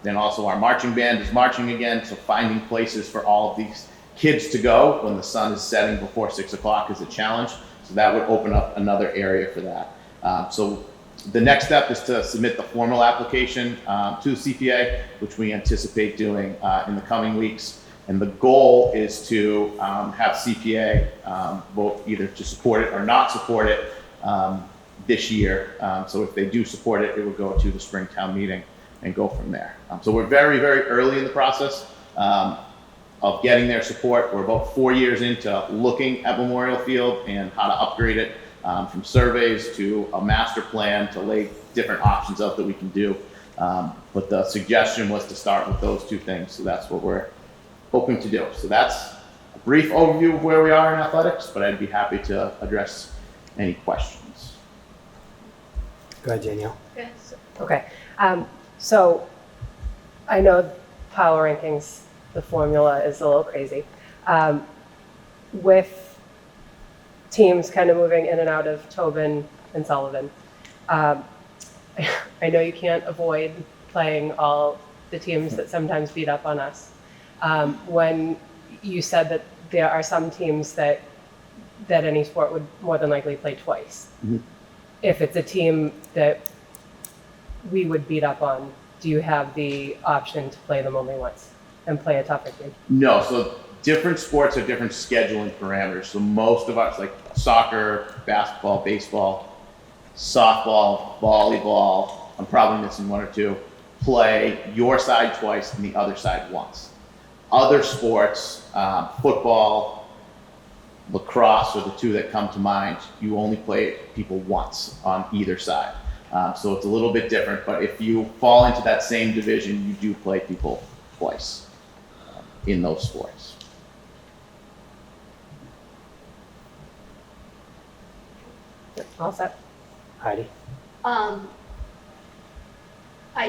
Then also our marching band is marching again, so finding places for all of these kids to go when the sun is setting before 6 o'clock is a challenge. So that would open up another area for that. So the next step is to submit the formal application to the CPA, which we anticipate doing in the coming weeks. And the goal is to have CPA vote either to support it or not support it this year. So if they do support it, it would go to the Springtown meeting and go from there. So we're very, very early in the process of getting their support. We're about 4 years into looking at Memorial Field and how to upgrade it from surveys to a master plan to lay different options out that we can do. But the suggestion was to start with those two things. So that's what we're hoping to do. So that's a brief overview of where we are in athletics, but I'd be happy to address any questions. Go ahead, Danielle. Okay. So I know power rankings, the formula is a little crazy. With teams kind of moving in and out of Tobin and Sullivan, I know you can't avoid playing all the teams that sometimes beat up on us. When you said that there are some teams that any sport would more than likely play twice. Mhm. If it's a team that we would beat up on, do you have the option to play them only once and play a tougher game? No, so different sports have different scheduling parameters. So most of us, like soccer, basketball, baseball, softball, volleyball, I'm probably missing one or two, play your side twice and the other side once. Other sports, football, lacrosse are the two that come to mind. You only play people once on either side. So it's a little bit different, but if you fall into that same division, you do play people twice in those sports. All set. Heidi? I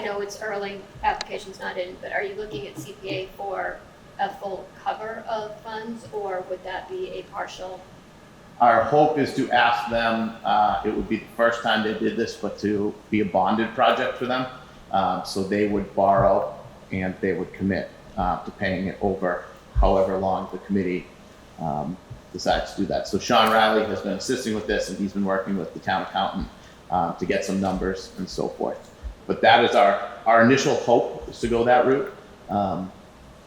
know it's early, application's not in, but are you looking at CPA for a full cover of funds, or would that be a partial? Our hope is to ask them, it would be the first time they did this, but to be a bonded project for them. So they would borrow and they would commit to paying it over however long the committee decides to do that. So Sean Riley has been assisting with this, and he's been working with the town accountant to get some numbers and so forth. But that is our initial hope, is to go that route.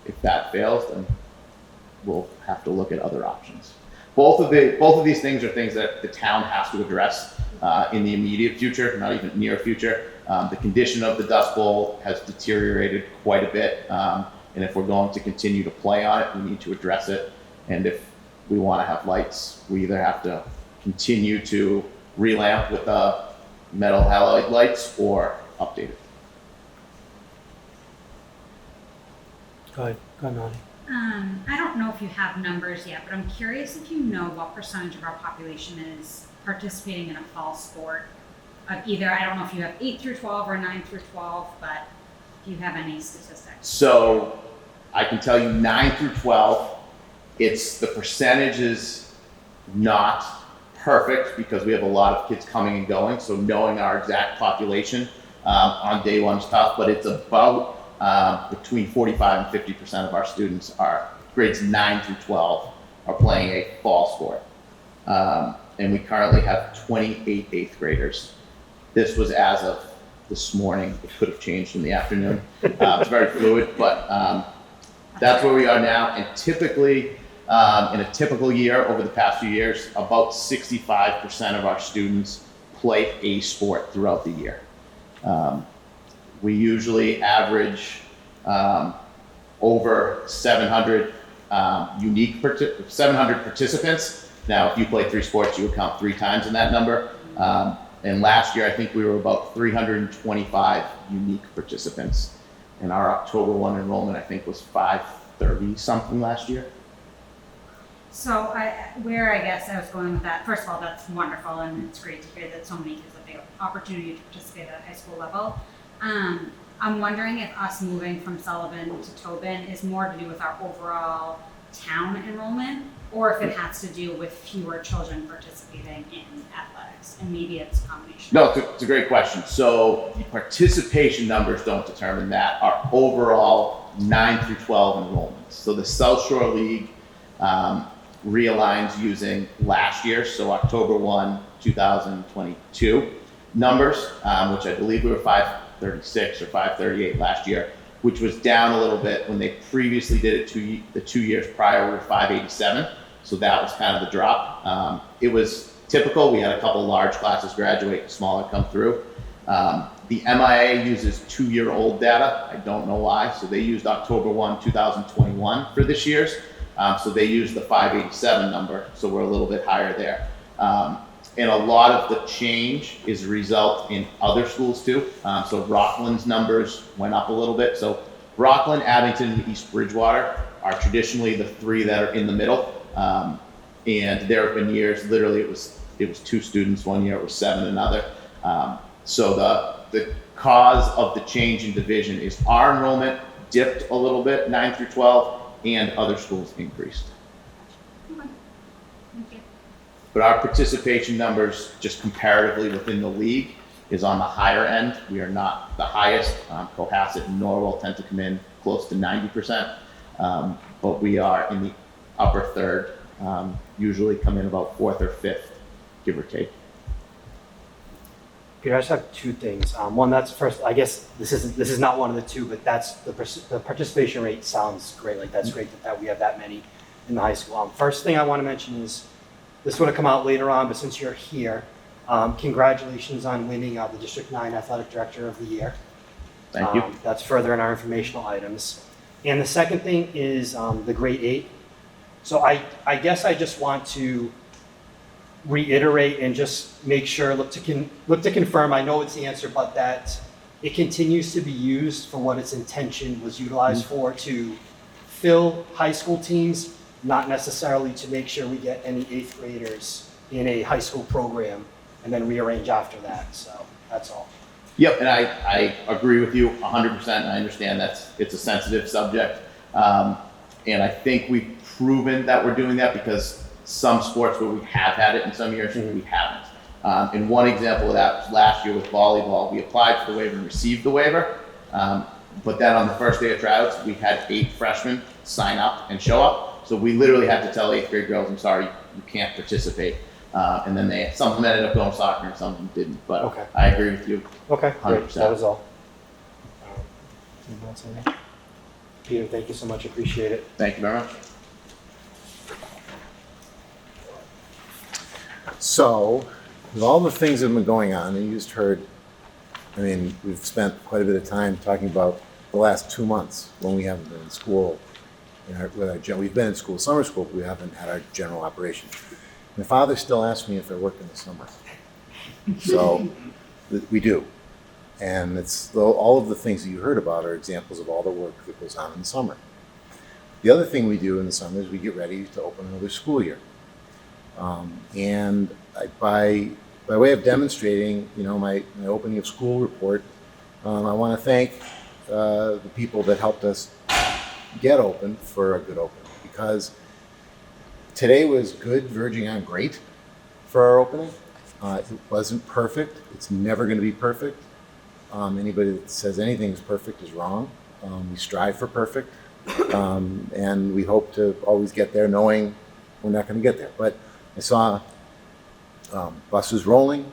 If that fails, then we'll have to look at other options. Both of these things are things that the town has to address in the immediate future, not even near future. The condition of the Dust Bowl has deteriorated quite a bit, and if we're going to continue to play on it, we need to address it. And if we want to have lights, we either have to continue to relamp with metal halide lights or update it. Go ahead, Nani. I don't know if you have numbers yet, but I'm curious if you know what percentage of our population is participating in a fall sport of either, I don't know if you have 8 through 12 or 9 through 12, but if you have any statistics. So I can tell you 9 through 12, the percentage is not perfect because we have a lot of kids coming and going. So knowing our exact population on day one is tough, but it's about between 45 and 50% of our students are grades 9 through 12 are playing a fall sport. And we currently have 28 eighth graders. This was as of this morning. It could have changed in the afternoon. It's very fluid, but that's where we are now. And typically, in a typical year over the past few years, about 65% of our students play a sport throughout the year. We usually average over 700 700 participants. Now, if you play 3 sports, you would count 3 times in that number. And last year, I think we were about 325 unique participants. And our October 1 enrollment, I think, was 530 something last year. So where I guess I was going with that, first of all, that's wonderful, and it's great to hear that so many kids have the opportunity to participate at a high school level. I'm wondering if us moving from Sullivan to Tobin is more to do with our overall town enrollment, or if it has to do with fewer children participating in athletics, and maybe it's a combination. No, it's a great question. So the participation numbers don't determine that. Our overall 9 through 12 enrollments. So the South Shore League realigns using last year, so October 1, 2022 numbers, which I believe we were 536 or 538 last year, which was down a little bit. When they previously did it the 2 years prior, we were 587. So that was kind of the drop. It was typical. We had a couple large classes graduate, smaller come through. The MIA uses 2-year-old data. I don't know why. So they used October 1, 2021 for this year's. So they used the 587 number. So we're a little bit higher there. And a lot of the change is a result in other schools too. So Rockland's numbers went up a little bit. So Rockland, Abington, and East Bridgewater are traditionally the 3 that are in the middle. And there have been years, literally it was it was 2 students one year, it was 7 another. So the cause of the change in division is our enrollment dipped a little bit, 9 through 12, and other schools increased. Okay. Thank you. But our participation numbers, just comparatively within the league, is on the higher end. We are not the highest. Cohasset and Norwell tend to come in close to 90%, but we are in the upper third, usually come in about 4th or 5th, give or take. Peter, I just have 2 things. One, that's first, I guess this is not one of the 2, but that's the participation rate sounds great. Like that's great that we have that many in the high school. First thing I want to mention is, this would have come out later on, but since you're here, congratulations on winning the District 9 Athletic Director of the Year. Thank you. That's further in our informational items. And the second thing is the grade 8. So I guess I just want to reiterate and just make sure, look to confirm, I know it's the answer, but that it continues to be used for what its intention was utilized for, to fill high school teams, not necessarily to make sure we get any 8th graders in a high school program and then rearrange after that. So that's all. Yep, and I agree with you 100%, and I understand it's a sensitive subject. And I think we've proven that we're doing that, because some sports where we have had it in some years, we haven't. And one example of that was last year with volleyball. We applied for the waiver and received the waiver, but then on the first day of tryouts, we had 8 freshmen sign up and show up. So we literally had to tell 8th grade girls, I'm sorry, you can't participate. And then some of them ended up going soccer and some of them didn't. But Okay. I agree with you. Okay, great. 100%. That was all. Anything else on that? Peter, thank you so much. Appreciate it. Thank you very much. So, with all the things that have been going on, and you just heard, I mean, we've spent quite a bit of time talking about the last 2 months when we haven't been in school. We've been in school, summer school, but we haven't had our general operation. My father still asks me if I work in the summer. So, we do. And all of the things that you heard about are examples of all the work that goes on in the summer. The other thing we do in the summer is we get ready to open another school year. And by way of demonstrating, my opening of school report, I want to thank the people that helped us get open for a good opening, because today was good, verging on great for our opening. It wasn't perfect. It's never going to be perfect. Anybody that says anything is perfect is wrong. We strive for perfect, and we hope to always get there, knowing we're not going to get there. But I saw buses rolling.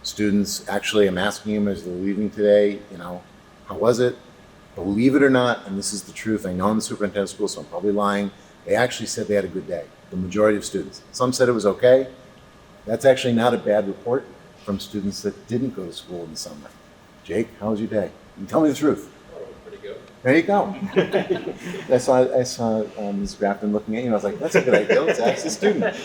Students, actually, I'm asking them as they're leaving today, how was it? Believe it or not, and this is the truth, I know I'm the superintendent of school, so I'm probably lying, they actually said they had a good day, the majority of students. Some said it was okay. That's actually not a bad report from students that didn't go to school in the summer. Jake, how was your day? You tell me the truth. Oh, it was pretty good. There you go. I saw Ms. Grafton looking at you, and I was like, that's a good idea. Let's ask the student.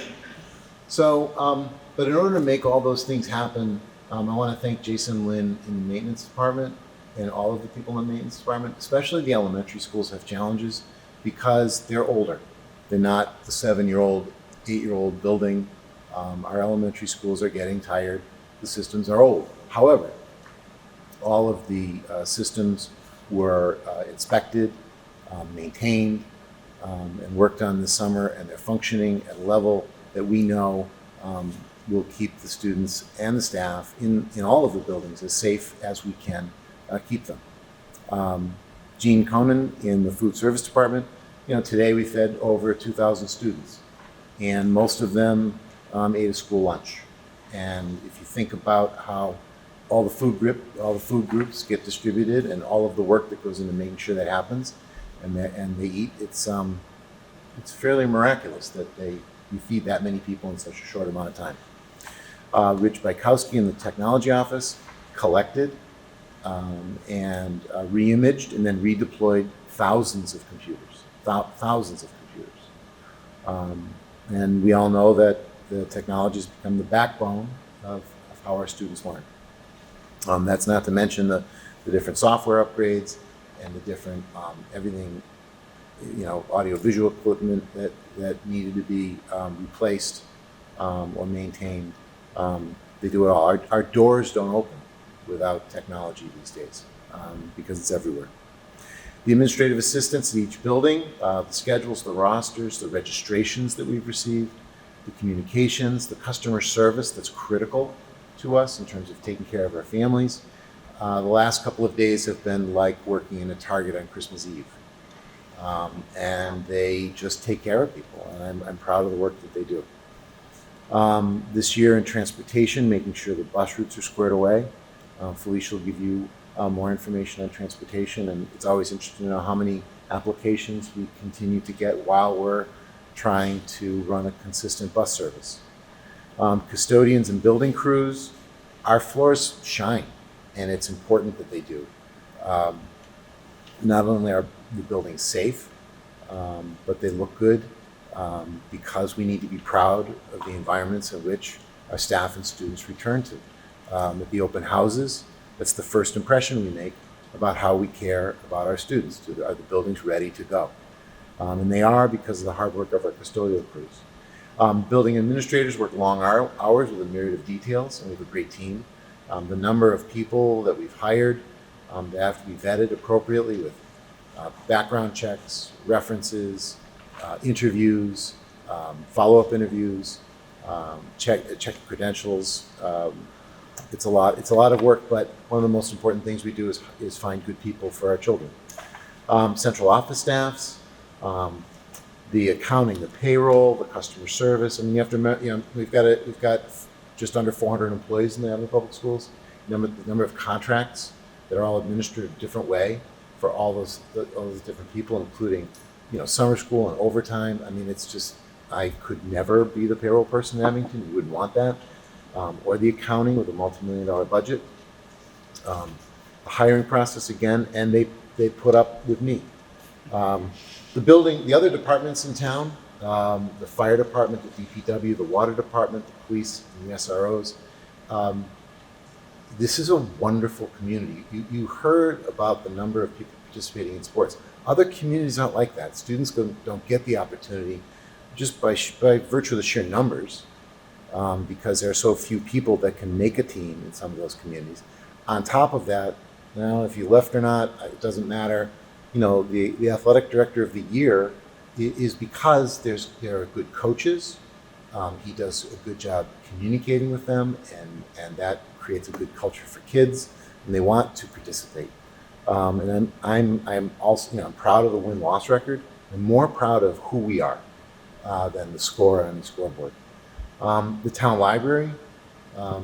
So, but in order to make all those things happen, I want to thank Jason and Lynn in the maintenance department and all of the people in the maintenance department, especially the elementary schools have challenges because they're older. They're not the 7-year-old, 8-year-old building. Our elementary schools are getting tired. The systems are old. However, all of the systems were inspected, maintained, and worked on this summer, and they're functioning at a level that we know will keep the students and the staff in all of the buildings as safe as we can keep them. Gene Conan in the food service department, today we fed over 2,000 students, and most of them ate a school lunch. And if you think about how all the food groups get distributed and all of the work that goes into making sure that happens, and they eat, it's fairly miraculous that you feed that many people in such a short amount of time. Rich Bykowski in the technology office collected and re-imaged and then redeployed thousands of computers, and we all know that the technology has become the backbone of how our students learn. That's not to mention the different software upgrades and the different everything, audiovisual equipment that needed to be replaced or maintained They do it all. Our doors don't open without technology these days because it's everywhere. The administrative assistants in each building, the schedules, the rosters, the registrations that we've received, the communications, the customer service that's critical to us in terms of taking care of our families. The last couple of days have been like working in a Target on Christmas Eve. And they just take care of people, and I'm proud of the work that they do. This year in transportation, making sure the bus routes are squared away. Felicia will give you more information on transportation, and it's always interesting to know how many applications we continue to get while we're trying to run a consistent bus service. Custodians and building crews, our floors shine, and it's important that they do. Not only are the buildings safe, but they look good because we need to be proud of the environments in which our staff and students return to. At the open houses, that's the first impression we make about how we care about our students. Are the buildings ready to go? And they are, because of the hard work of our custodial crews. Building administrators work long hours with a myriad of details, and we have a great team. The number of people that we've hired, they have to be vetted appropriately with background checks, references, interviews, follow-up interviews, check credentials. It's a lot of work, but one of the most important things we do is find good people for our children. Central office staffs, the accounting, the payroll, the customer service. I mean, you have to, we've got just under 400 employees in the Abington Public Schools. The number of contracts that are all administered a different way for all those different people, including, summer school and overtime. I mean, it's just, I could never be the payroll person in Abington. You wouldn't want that. Or the accounting with a multi-million-dollar budget. The hiring process again, and they put up with me. The other departments in town, the fire department, the DPW, the water department, the police, and the SROs. This is a wonderful community. You heard about the number of people participating in sports. Other communities aren't like that. Students don't get the opportunity just by virtue of the sheer numbers, because there are so few people that can make a team in some of those communities. On top of that, if you left or not, it doesn't matter. The athletic director of the year is because there are good coaches. He does a good job communicating with them, and that creates a good culture for kids, and they want to participate. And I'm also, I'm proud of the win-loss record. I'm more proud of who we are than the score on the scoreboard. The town library,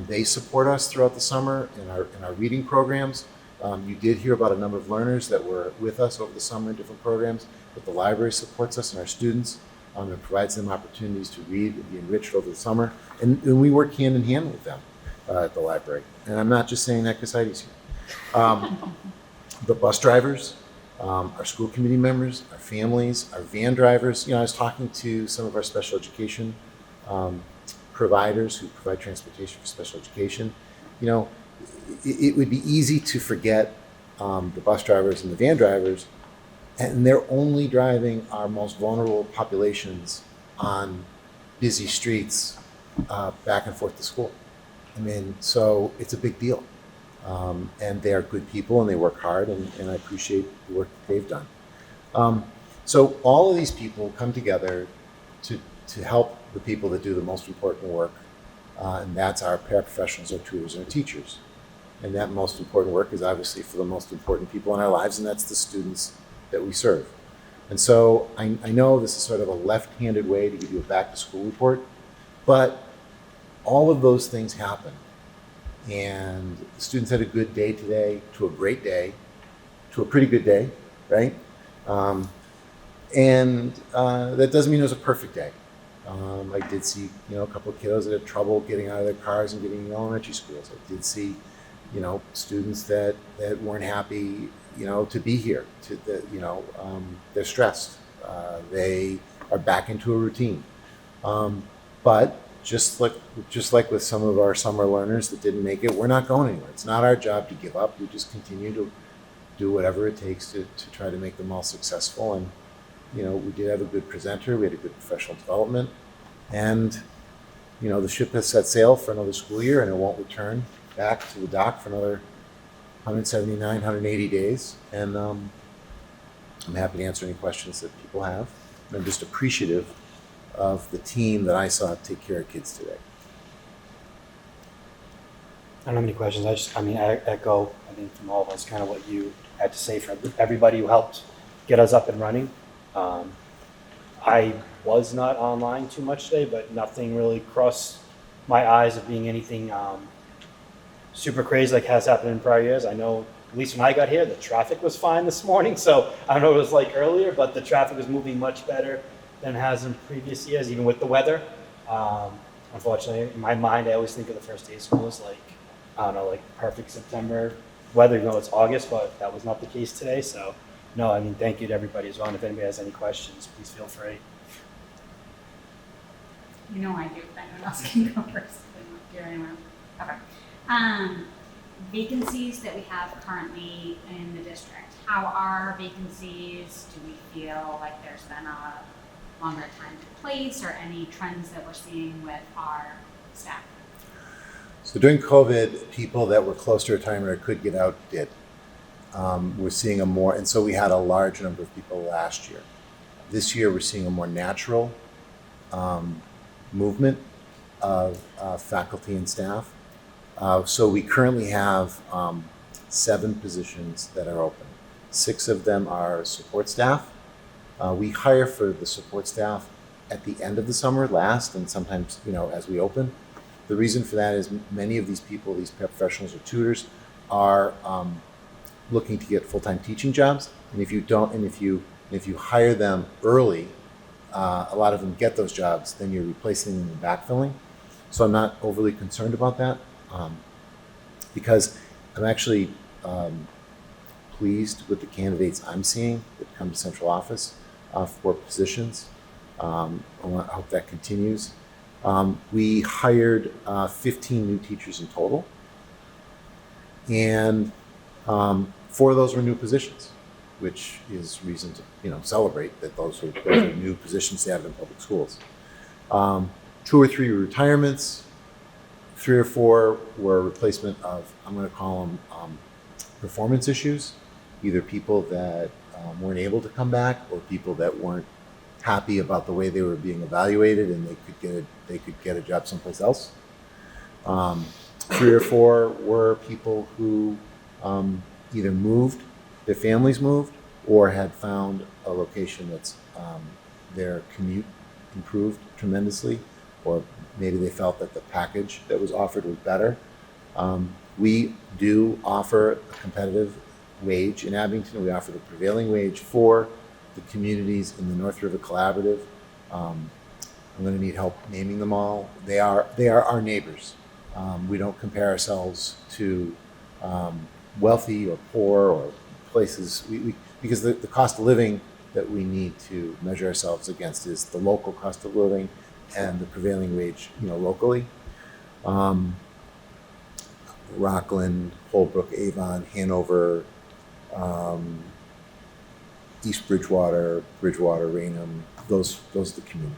they support us throughout the summer in our reading programs. You did hear about a number of learners that were with us over the summer in different programs, but the library supports us and our students. It provides them opportunities to read and be enriched over the summer. And we work hand in hand with them at the library. And I'm not just saying that because Heidi's here. The bus drivers, our school committee members, our families, our van drivers. I was talking to some of our special education providers who provide transportation for special education. It would be easy to forget the bus drivers and the van drivers, and they're only driving our most vulnerable populations on busy streets back and forth to school. I mean, so it's a big deal. And they are good people and they work hard, and I appreciate the work that they've done. So all of these people come together to help the people that do the most important work, and that's our paraprofessionals, our tutors, and our teachers. And that most important work is obviously for the most important people in our lives, and that's the students that we serve. And so I know this is sort of a left-handed way to give you a back-to-school report, but all of those things happen. And the students had a good day today, to a great day, to a pretty good day, right? And that doesn't mean it was a perfect day. I did see, a couple of kiddos that had trouble getting out of their cars and getting in elementary schools. I did see, students that weren't happy, to be here. They're stressed. They are back into a routine. But just like with some of our summer learners that didn't make it, we're not going anywhere. It's not our job to give up. We just continue to do whatever it takes to try to make them all successful. And, we did have a good presenter. We had a good professional development. And the ship has set sail for another school year and it won't return back to the dock for another 179, 180 days. And I'm happy to answer any questions that people have. I'm just appreciative of the team that I saw take care of kids today. I don't have any questions. I echo, I think from all of us, kind of what you had to say for everybody who helped get us up and running. I was not online too much today, but nothing really crossed my eyes of being anything super crazy like has happened in prior years. I know, at least when I got here, the traffic was fine this morning. So I don't know what it was like earlier, but the traffic was moving much better than it has in previous years, even with the weather. Unfortunately, in my mind, I always think of the first day of school as like, I don't know, like perfect September weather, even though it's August, but that was not the case today. So, no, I mean, thank you to everybody as well. And if anybody has any questions, please feel free. You know I do, but anyone else can go first. Do anyone? Okay. Vacancies that we have currently in the district. How are vacancies? Do we feel like there's been a longer time to place or any trends that we're seeing with our staff? So during COVID, people that were close to retirement or could get out did. We're seeing and so we had a large number of people last year. This year, we're seeing a more natural movement of faculty and staff. So we currently have 7 positions that are open. 6 of them are support staff. We hire for the support staff at the end of the summer last, and sometimes, as we open. The reason for that is many of these people, these professionals or tutors, are looking to get full-time teaching jobs. And if you hire them early, a lot of them get those jobs. Then you're replacing them and backfilling. So I'm not overly concerned about that because I'm actually pleased with the candidates I'm seeing that come to central office for positions. I hope that continues. We hired 15 new teachers in total, and 4 of those were new positions, which is reason to celebrate that those are new positions they have in public schools. 2 or 3 were retirements. 3 or 4 were replacement of, I'm going to call them performance issues, either people that weren't able to come back or people that weren't happy about the way they were being evaluated and they could get a job someplace else. 3 or 4 were people who either moved, their families moved, or had found a location that's their commute improved tremendously, or maybe they felt that the package that was offered was better. We do offer a competitive wage in Abington. We offer the prevailing wage for the communities in the North River Collaborative. I'm going to need help naming them all. They are our neighbors. We don't compare ourselves to wealthy or poor or places, because the cost of living that we need to measure ourselves against is the local cost of living and the prevailing wage, locally. Rockland, Holbrook, Avon, Hanover, East Bridgewater, Raynham, those are the communities.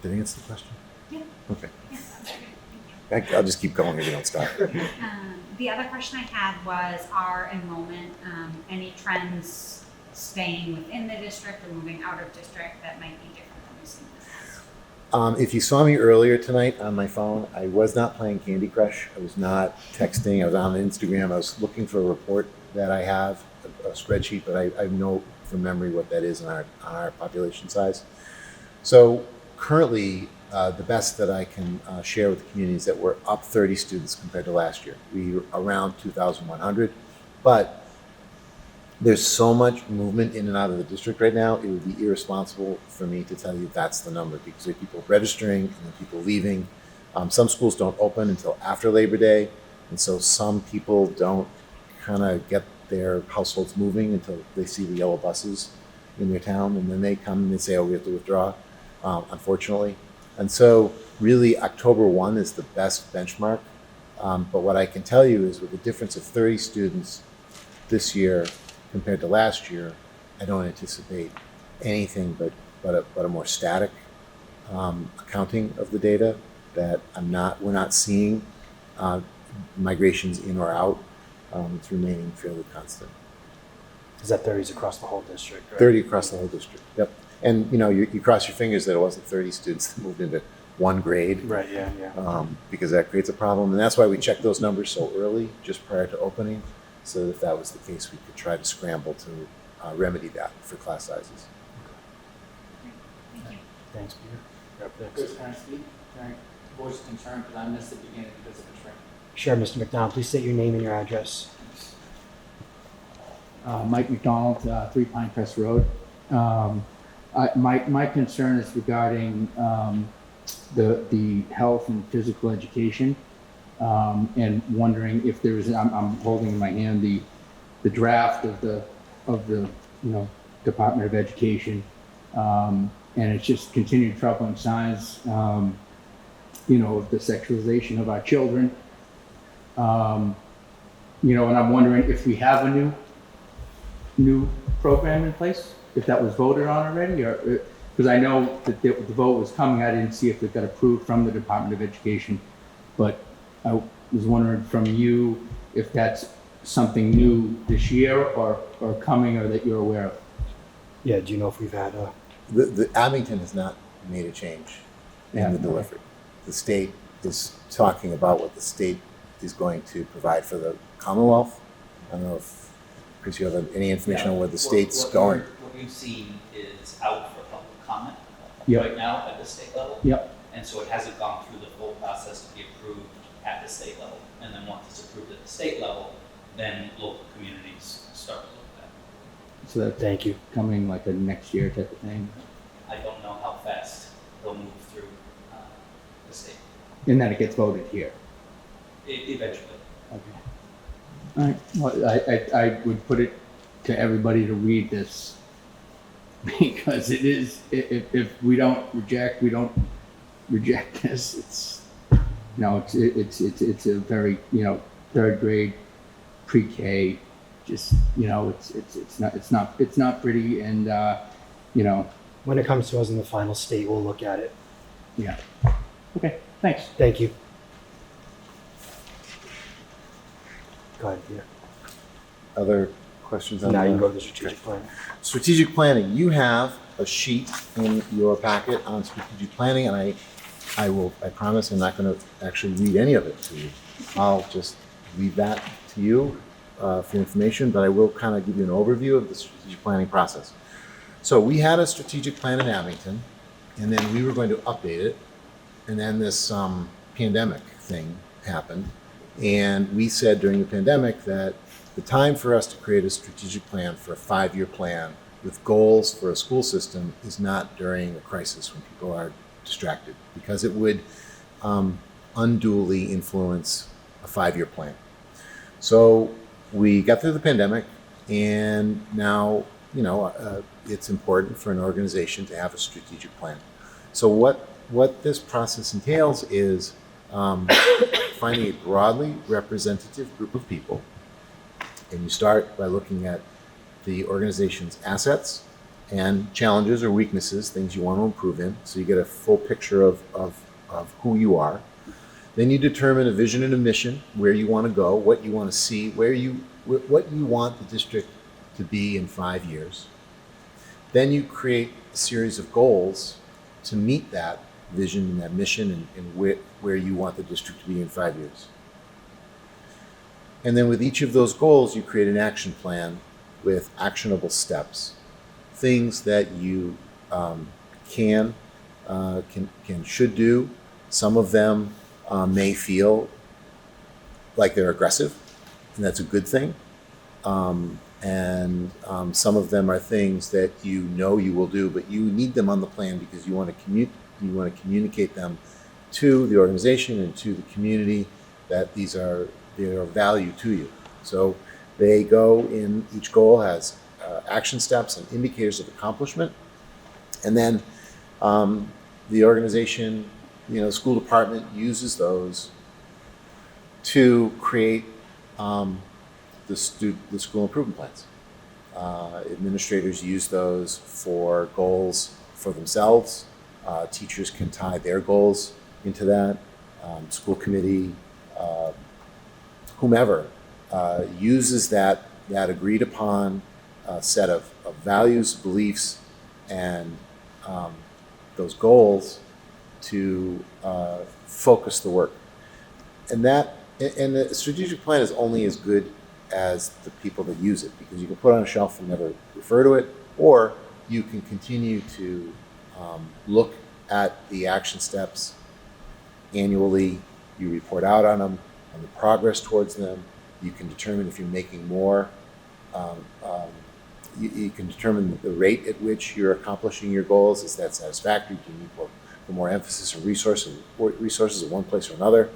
Did I answer the question? Yeah. Okay. Yeah, that's great. I'll just keep going if you don't stop. The other question I had was our enrollment. Any trends staying within the district or moving out of district that might be different than we've seen in the past? If you saw me earlier tonight on my phone, I was not playing Candy Crush. I was not texting. I was on Instagram. I was looking for a report that I have, a spreadsheet, but I know from memory what that is on our population size. So currently, the best that I can share with the community is that we're up 30 students compared to last year. We were around 2,100, but there's so much movement in and out of the district right now, it would be irresponsible for me to tell you that's the number, because there are people registering and then people leaving. Some schools don't open until after Labor Day, and so some people don't kind of get their households moving until they see the yellow buses in their town, and then they come and they say, oh, we have to withdraw, unfortunately. And so really October 1 is the best benchmark. But what I can tell you is with a difference of 30 students this year compared to last year, I don't anticipate anything but a more static accounting of the data, that we're not seeing migrations in or out. It's remaining fairly constant. Is that 30s across the whole district? Right? 30 across the whole district. Yep. And you cross your fingers that it wasn't 30 students that moved into one grade. Right. Yeah. Because that creates a problem, and that's why we check those numbers so early, just prior to opening, so that if that was the case, we could try to scramble to remedy that for class sizes. Thank you. Thanks, Peter. You're up next. Chris, can I speak? Can I voice concern because I missed the beginning because of the train? Sure, Mr. McDonald. Please state your name and your address. Mike McDonald, 3 Pinecrest Road. My concern is regarding the health and physical education, and wondering if there's. I'm holding in my hand the draft of the Department of Education, and it's just continued troubling signs, of the sexualization of our children. And I'm wondering if we have a new program in place, if that was voted on already, or because I know that the vote was coming. I didn't see if it got approved from the Department of Education, but I was wondering from you if that's something new this year or coming, or that you're aware of. Yeah. Do you know if we've had The Abington has not made a change in the delivery. The state is talking about what the state is going to provide for the Commonwealth. I don't know if, Chris, you have any information on where the state's going? What you've seen is out for public comment Yep. right now at the state level. Yep. And so it hasn't gone through the full process to be approved at the state level. And then once it's approved at the state level, then local communities start to look at it. So that's Thank you. coming like a next year type of thing. I don't know how fast they'll move through the state. And then it gets voted here. Eventually. Okay. All right. Well, I would put it to everybody to read this, because it is, if we don't reject this, it's a very, third grade pre-K, just, it's not pretty, and, When it comes to us in the final state, we'll look at it. yeah. Okay, thanks. Thank you. Go ahead, Peter. Other questions on Now you that? can go to the strategic plan. Strategic planning. You have a sheet in your packet on strategic planning, and I promise I'm not going to actually read any of it to you. I'll just leave that to you for your information, but I will kind of give you an overview of the strategic planning process. So we had a strategic plan in Abington, and then we were going to update it, and then this pandemic thing happened, and we said during the pandemic that the time for us to create a strategic plan for a 5-year plan with goals for a school system is not during a crisis when people are distracted, because it would unduly influence a 5-year plan. So we got through the pandemic, and now it's important for an organization to have a strategic plan. So what this process entails is finding a broadly representative group of people, and you start by looking at the organization's assets and challenges or weaknesses, things you want to improve in, so you get a full picture of who you are. Then you determine a vision and a mission, where you want to go, what you want to see, what you want the district to be in 5 years. Then you create a series of goals to meet that vision and that mission, and where you want the district to be in 5 years. And then with each of those goals, you create an action plan with actionable steps, things that you should do. Some of them may feel like they're aggressive, and that's a good thing. And some of them are things that you will do, but you need them on the plan because you want to communicate them to the organization and to the community that they are of value to you. So they go in, each goal has action steps and indicators of accomplishment. And then the organization, school department uses those to create the school improvement plans. Administrators use those for goals for themselves. Teachers can tie their goals into that. School committee, whomever, uses that agreed upon set of values, beliefs, and those goals to focus the work. And the strategic plan is only as good as the people that use it, because you can put it on a shelf and never refer to it, or you can continue to look at the action steps annually. You report out on them, on the progress towards them. You can determine if you're making more. You can determine the rate at which you're accomplishing your goals. Is that satisfactory? Do you need more emphasis or resources in one place or another?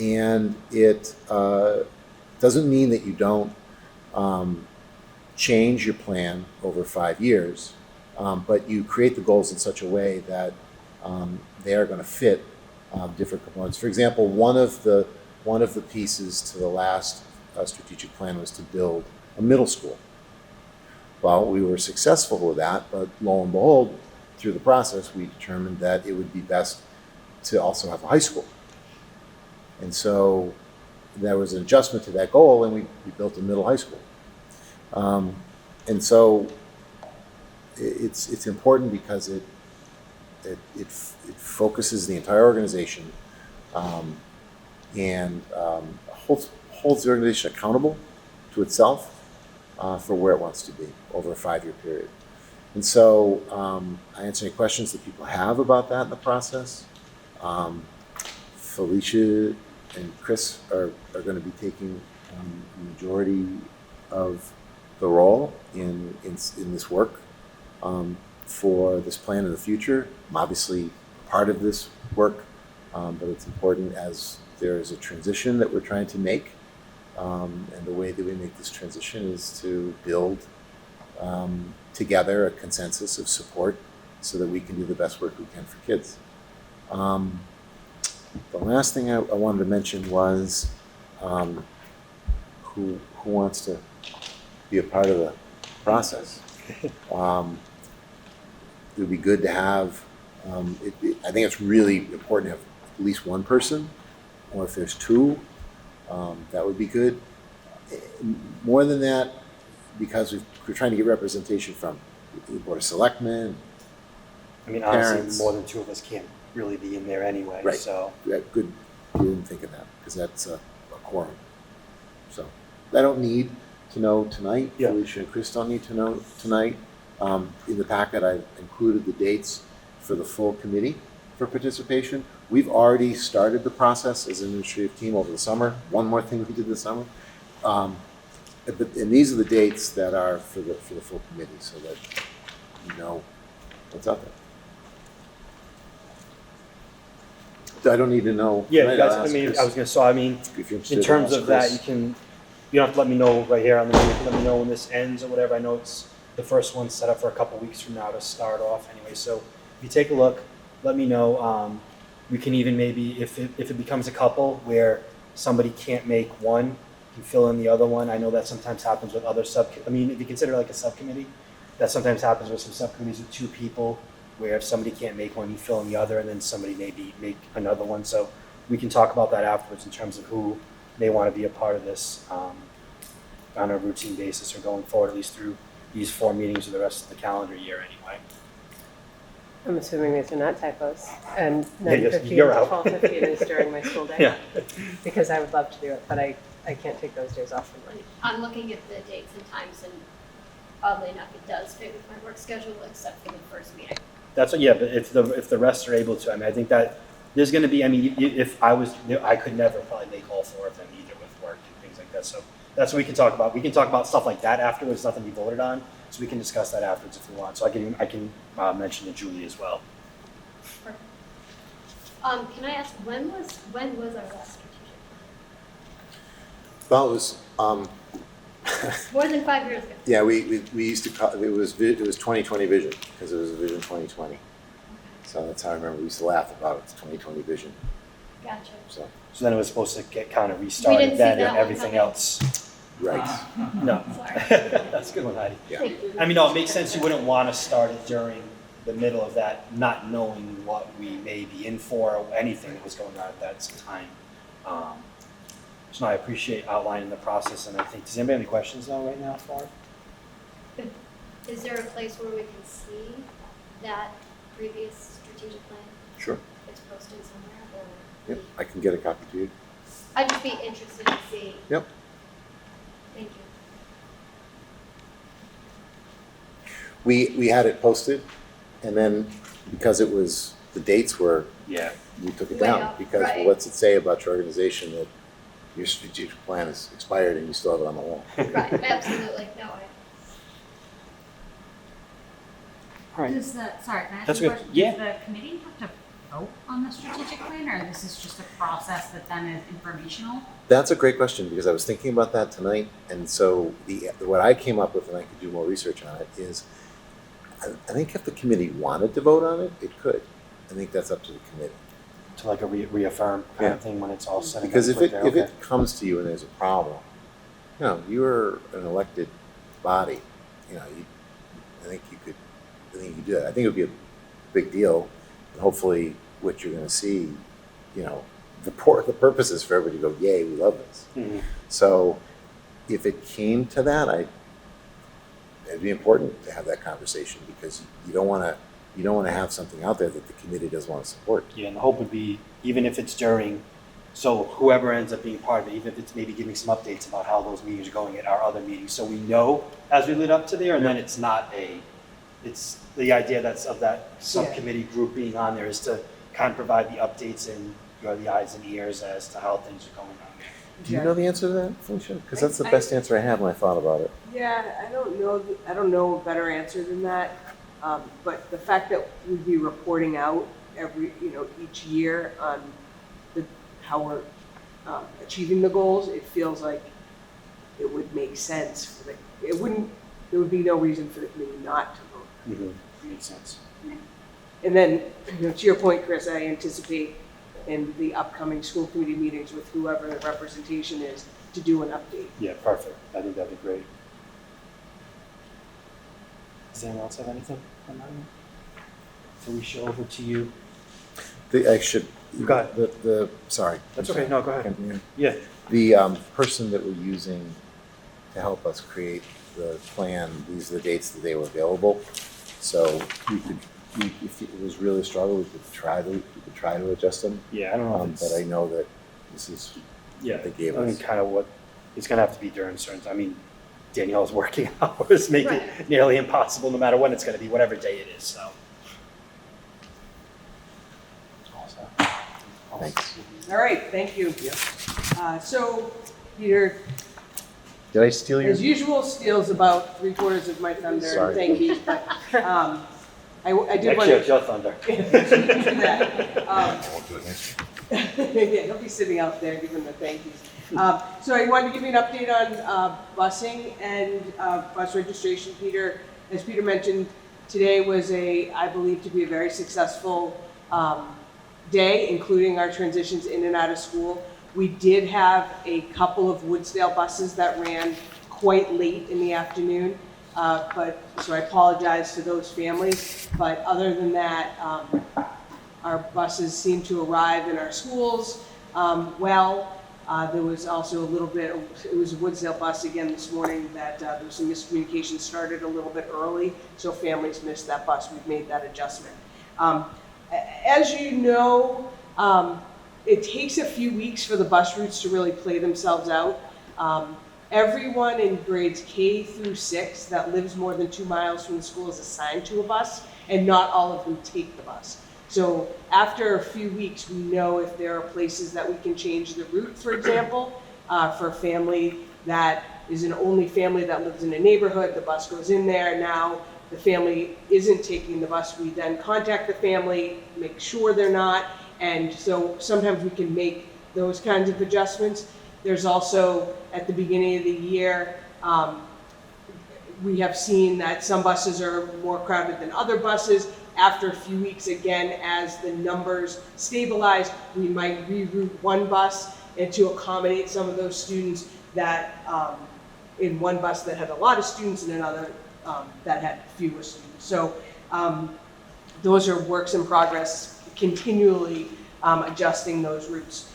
And it doesn't mean that you don't change your plan over 5 years, but you create the goals in such a way that they are going to fit different components. For example, one of the pieces to the last strategic plan was to build a middle school. Well, we were successful with that, but lo and behold, through the process, we determined that it would be best to also have a high school. And so there was an adjustment to that goal, and we built a middle high school. And so it's important because it focuses the entire organization and holds the organization accountable to itself for where it wants to be over a 5-year period. And so I answer any questions that people have about that in the process. Felicia and Chris are going to be taking the majority of the role in this work for this plan in the future. I'm obviously part of this work, but it's important as there is a transition that we're trying to make. And the way that we make this transition is to build together a consensus of support so that we can do the best work we can for kids. The last thing I wanted to mention was who wants to be a part of the process. It would be good to have, I think it's really important to have at least one person, or if there's two, that would be good. More than that, because we're trying to get representation from the Board of Selectmen. I mean, Parents. honestly, more than 2 of us can't really be in there anyway. Right. So Good, you didn't think of that, because that's a quorum. So I don't need to know tonight. Yeah. Felicia and Chris don't need to know tonight. In the packet, I've included the dates for the full committee for participation. We've already started the process as an administrative team over the summer. One more thing we did this summer. And these are the dates that are for the full committee, so that you know what's out there. I don't need to know. yeah, tonight. you guys. I'll I ask mean, Chris I was gonna. So I mean, if you're interested, in terms I'll of ask that, Chris. you don't have to let me know right here on the meeting. Let me know when this ends or whatever. I know it's the first one set up for a couple weeks from now to start off anyway. So if you take a look, let me know. We can even maybe, if it becomes a couple where somebody can't make one, you fill in the other one. I know that sometimes happens with other I mean, if you consider like a subcommittee, that sometimes happens with some subcommittees with 2 people, where if somebody can't make one, you fill in the other, and then somebody maybe make another one. So we can talk about that afterwards in terms of who may want to be a part of this on a routine basis or going forward, at least through these 4 meetings or the rest of the calendar year anyway. I'm assuming these are not typos, and Yeah, 9:15 to you're out. 12:15 is during my school day. Yeah. Because I would love to do it, but I can't take those days off from work. I'm looking at the dates and times, and oddly enough, it does fit with my work schedule, except for the first meeting. That's what, yeah, but if the rest are able to, I mean, I think that there's going to be, I mean, if I was, I could never probably make all 4 of them either with work and things like that. So that's what we can talk about. We can talk about stuff like that afterwards, nothing we voted on. So we can discuss that afterwards if we want. So I can mention to Julie as well. Perfect. Can I ask, when was our last strategic Well, it was plan? More than 5 years ago. yeah. We used to call it was 2020 vision, because it was a vision 2020. So that's how I remember we used to laugh about it. It's 2020 vision. Gotcha. So So then it was supposed to get kind of We restarted didn't see then that and one everything coming. else. Right. No. That's a good one, Heidi. Yeah. Thank you. I mean, no, it makes sense. You wouldn't want to start it during the middle of that, not knowing what we may be in for or anything that was going on at that time. So I appreciate outlining the process, and I think, does anybody have any questions though right now for it? Is there a place where we can see that previous strategic plan? Sure. It's posted somewhere, or? Yep. I can get a copy to you. I'd just be interested to see. Yep. Thank you. We had it posted, and then because it was, the dates were, Yeah. we took it Way down. up, Because right. what's it say about your organization that your strategic plan is expired and you still have it on the wall? Right, absolutely, no, All right. Does the, sorry, can I ask That's you a good. question? Yeah. Does the committee have to vote on the strategic plan, or this is just a process that then is informational? That's a great question, because I was thinking about that tonight, and so what I came up with, and I could do more research on it, is I think if the committee wanted to vote on it, it could. I think that's up to the committee. To like a reaffirm kind Yeah. of thing when it's all said and Because done. if it comes to you and there's a problem, you know, you're an elected body, you know, I think you could do that. I think it would be a big deal. And hopefully what you're gonna see, you know, the purpose is for everybody to go, yay, we love this. Mhm. So if it came to that, it'd be important to have that conversation, because you don't wanna have something out there that the committee doesn't wanna support. Yeah, and the hope would be, even if it's during, so whoever ends up being part of it, even if it's maybe giving some updates about how those meetings are going at our other meetings, so we know as we lead up to there, and then it's not it's the idea of that subcommittee group being on there is to kind of provide the updates and you're the eyes and ears as to how things are going on. Do you know the answer to that, Felicia? Because that's the best answer I had when I thought about it. Yeah, I don't know a better answer than that. But the fact that we'd be reporting out each year on how we're achieving the goals, it feels like it would make sense there would be no reason for the committee not to vote. Mm-hmm. Makes sense. And then, to your point, Chris, I anticipate in the upcoming school committee meetings with whoever the representation is to do an update. Yeah, perfect. I think that'd be great. Does anyone else have anything on that one? Felicia, over to you. Go ahead. Sorry. That's okay. No, go ahead. Continue. Yeah. The person that we're using to help us create the plan, these are the dates that they were available. So if it was really a struggle, we could try to adjust them. Yeah, I don't know if it's, But I know that this is what they gave I mean, us. kind of what it's going to have to be during certain. I mean, Danielle's working hours make it Right. nearly impossible, no matter when it's going to be, whatever day it is. So. Thanks. All right, thank you. So, Peter, Did I steal your? as usual, steals about 3/4 of my thunder. Sorry. Thank you. But I did want Actually, it's to your thunder. do that. I won't do it next year. Yeah, he'll be sitting out there giving the thank yous. So I wanted to give you an update on busing and bus registration. Peter, as Peter mentioned, today was I believe to be a very successful day, including our transitions in and out of school. We did have a couple of Woodsdale buses that ran quite late in the afternoon, so I apologize to those families. But other than that, our buses seem to arrive in our schools well. There was also it was a Woodsdale bus again this morning that there was some miscommunication, started a little bit early, so families missed that bus. We've made that adjustment. As you know, it takes a few weeks for the bus routes to really play themselves out. Everyone in grades K through 6 that lives more than 2 miles from the school is assigned to a bus, and not all of them take the bus. So after a few weeks, we know if there are places that we can change the route, for example, for a family that is an only family that lives in a neighborhood, the bus goes in there. Now the family isn't taking the bus, we then contact the family, make sure they're not, and so sometimes we can make those kinds of adjustments. There's also, at the beginning of the year, we have seen that some buses are more crowded than other buses. After a few weeks, again, as the numbers stabilize, we might reroute one bus and to accommodate some of those students that in one bus that had a lot of students and another that had fewer students. So those are works in progress, continually adjusting those routes.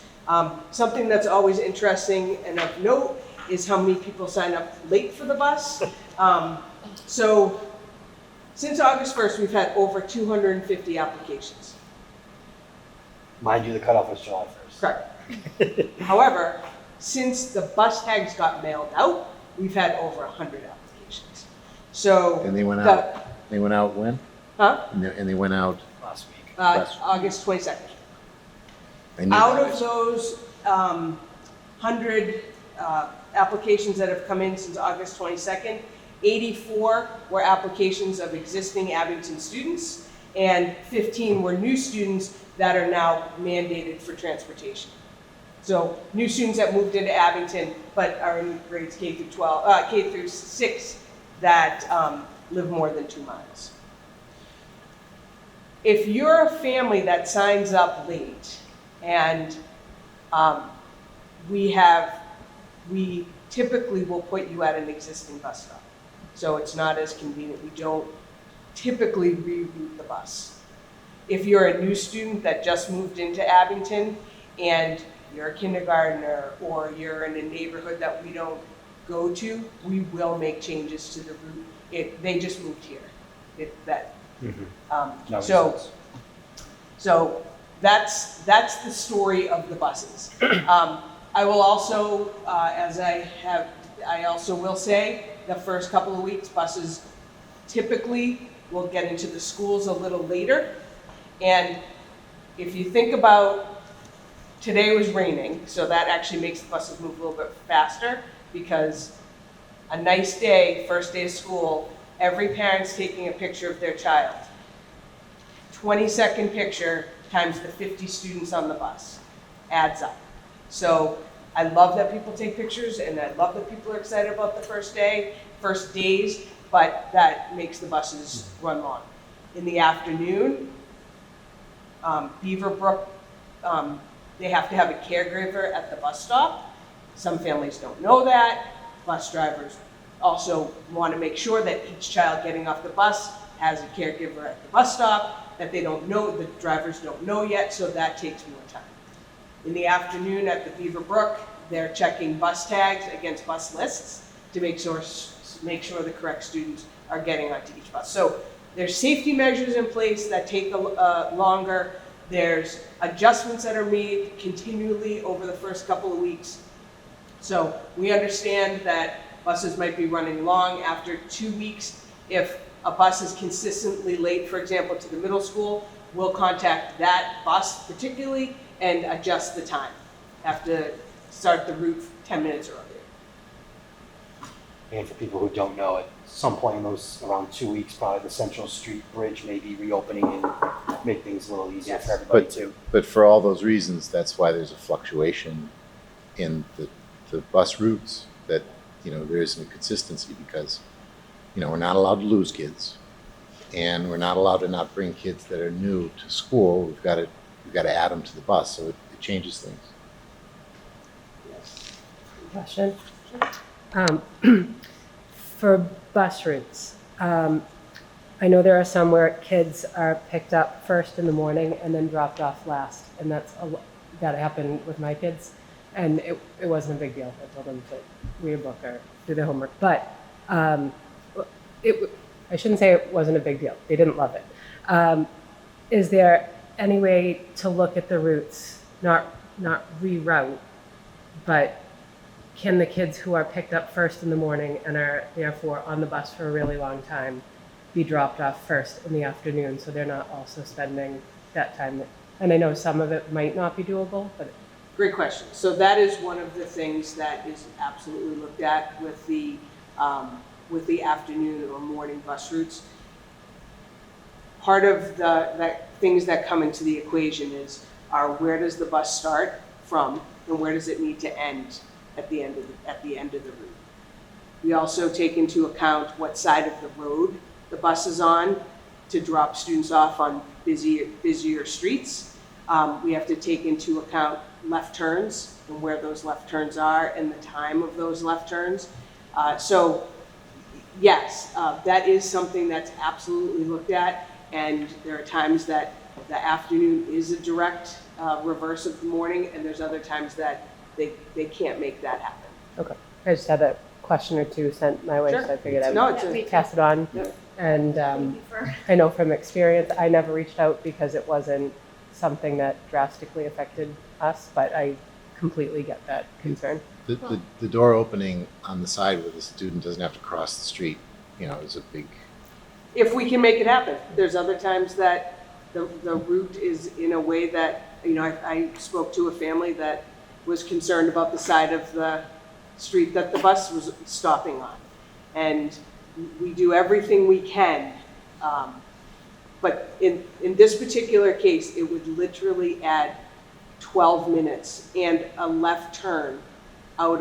Something that's always interesting and of note is how many people sign up late for the bus. So since August 1st, we've had over 250 applications. Mind you, the cutoff was July 1st. Correct. However, since the bus tags got mailed out, we've had over 100 applications. So And they went out, they went out when? Huh? And they went out, Last week. August 22nd. I knew Out that. of those 100 applications that have come in since August 22nd, 84 were applications of existing Abington students, and 15 were new students that are now mandated for transportation. So new students that moved into Abington, but are in grades K through 12, K through 6 that live more than 2 miles. If you're a family that signs up late, and we typically will put you at an existing bus stop. So it's not as convenient. We don't typically reroute the bus. If you're a new student that just moved into Abington and you're a kindergartner or you're in a neighborhood that we don't go to, we will make changes to the route. They just moved here. No, So that's the story of the buses. I will also, I also will say, the first couple of weeks, buses typically will get into the schools a little later. And if you think about, today was raining, so that actually makes the buses move a little bit faster, because a nice day, first day of school, every parent's taking a picture of their child. 20-second picture times the 50 students on the bus adds up. So I love that people take pictures, and I love that people are excited about the first days, but that makes the buses run long. In the afternoon, Beaverbrook, they have to have a caregiver at the bus stop. Some families don't know that. Bus drivers also want to make sure that each child getting off the bus has a caregiver at the bus stop that they don't know, the drivers don't know yet, so that takes more time. In the afternoon at the Beaverbrook, they're checking bus tags against bus lists to make sure the correct students are getting onto each bus. So there's safety measures in place that take longer. There's adjustments that are made continually over the first couple of weeks. So we understand that buses might be running long after 2 weeks. If a bus is consistently late, for example, to the middle school, we'll contact that bus particularly and adjust the time. Have to start the route 10 minutes earlier. And for people who don't know, at some point in those around 2 weeks, probably the Central Street Bridge may be reopening and make things a little easier for everybody too. But for all those reasons, that's why there's a fluctuation in the bus routes, that, there isn't a consistency, because, we're not allowed to lose kids, and we're not allowed to not bring kids that are new to school. We've got to add them to the bus, so it changes things. Question? For bus routes, I know there are some where kids are picked up first in the morning and then dropped off last, and that happened with my kids, and it wasn't a big deal. I told them to read a book or do their homework, but I shouldn't say it wasn't a big deal. They didn't love it. Is there any way to look at the routes, not reroute, but can the kids who are picked up first in the morning and are therefore on the bus for a really long time be dropped off first in the afternoon, so they're not also spending that time? And I know some of it might not be doable, but... Great question. So that is one of the things that is absolutely looked at with the afternoon or morning bus routes. Part of the things that come into the equation are where does the bus start from, and where does it need to end at the end of the route. We also take into account what side of the road the bus is on to drop students off on busier streets. We have to take into account left turns and where those left turns are and the time of those left turns. So yes, that is something that's absolutely looked at, and there are times that the afternoon is a direct reverse of the morning, and there's other times that they can't make that happen. Okay. I just had a question or two sent my way, Sure. so I figured I No, would it's a, pass it on. Yep. And Thank you for. I know from experience, I never reached out because it wasn't something that drastically affected us, but I completely get that concern. The door opening on the side where the student doesn't have to cross the street, is a big, if we can make it happen. There's other times that the route is in a way that, I spoke to a family that was concerned about the side of the street that the bus was stopping on. And we do everything we can. But in this particular case, it would literally add 12 minutes and a left turn out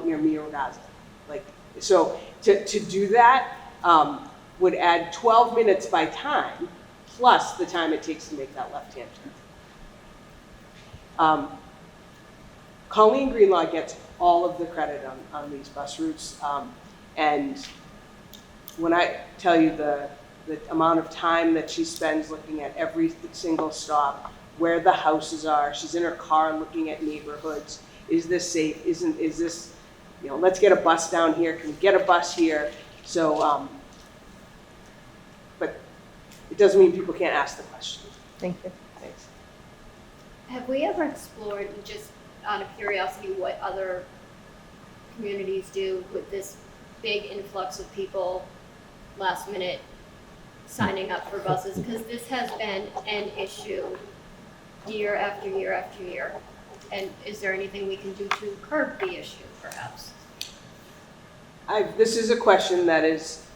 near Mio Gaza. So to do that would add 12 minutes by time, plus the time it takes to make that left-hand turn. Colleen Greenlaw gets all of the credit on these bus routes. And when I tell you the amount of time that she spends looking at every single stop, where the houses are, she's in her car looking at neighborhoods. Is this safe? Is this, let's get a bus down here. Can we get a bus here? So, but it doesn't mean people can't ask the questions. Thank you. Thanks. Have we ever explored, just out of curiosity, what other communities do with this big influx of people last minute signing up for buses? Because this has been an issue year after year after year. And is there anything we can do to curb the issue, perhaps? This is a question that is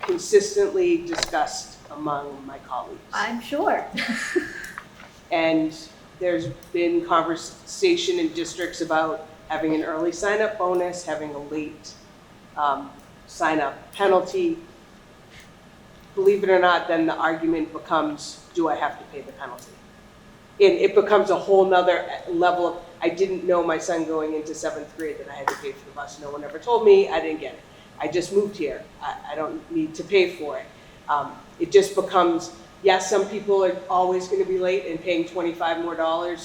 consistently discussed among my colleagues. I'm sure. And there's been conversation in districts about having an early sign-up bonus, having a late sign-up penalty. Believe it or not, then the argument becomes, do I have to pay the penalty? And it becomes a whole nother level of, I didn't know my son going into 7th grade that I had to pay for the bus. No one ever told me, I didn't get it. I just moved here. I don't need to pay for it. It just becomes, yes, some people are always going to be late, and paying $25 more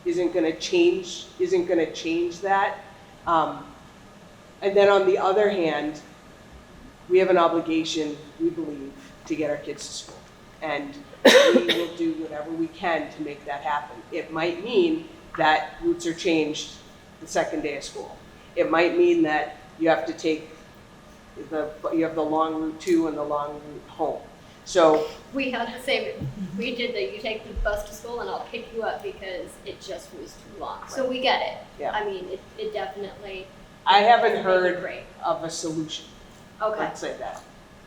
isn't going to change that. And then on the other hand, we have an obligation, we believe, to get our kids to school. And we will do whatever we can to make that happen. It might mean that routes are changed the second day of school. It might mean that you have to take you have the long route to and the long route home. So We had the same, we did that, you take the bus to school and I'll pick you up because it just was too long. So we get it. Yeah. I mean, it definitely. I haven't make it heard great. of a solution. Okay. Let's say that.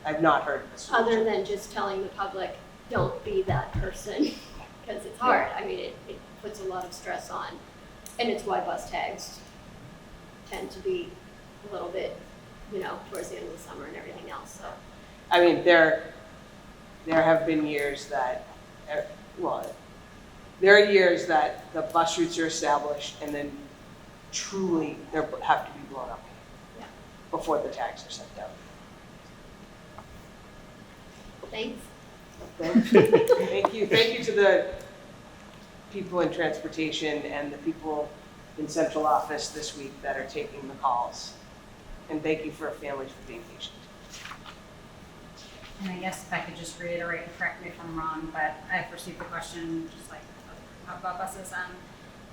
I've not heard of a solution. Other than just telling the public, don't be that person, because it's hard. I mean, it puts a lot of stress on, and it's why bus tags tend to be a little bit, towards the end of the summer and everything else, so. I mean, there have been years that, there are years that the bus routes are established and then truly they have to be blown up Yeah. before the tags are sent down. Thanks. Thank you. Thank you to the people in transportation and the people in central office this week that are taking the calls. And thank you for families for being patient. And I guess if I could just reiterate, and correct me if I'm wrong, but I've received the question, just like about buses,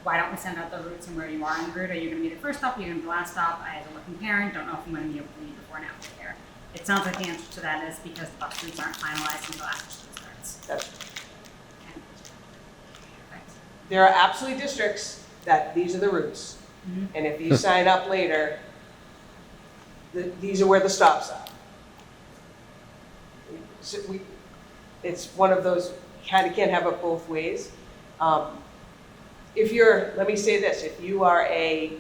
why don't we send out the routes and where you are on the route? Are you going to be the first stop? Are you going to be the last stop? I, as a working parent, don't know if I'm going to be able to leave before and after care. It sounds like the answer to that is because the bus routes aren't finalized until after school starts. That's, Okay. Perfect. there are absolutely districts that these are the routes. Mhm. And if you sign up later, these are where the stops are. So it's one of those, kind of can't have it both ways. Let me say this, if you are a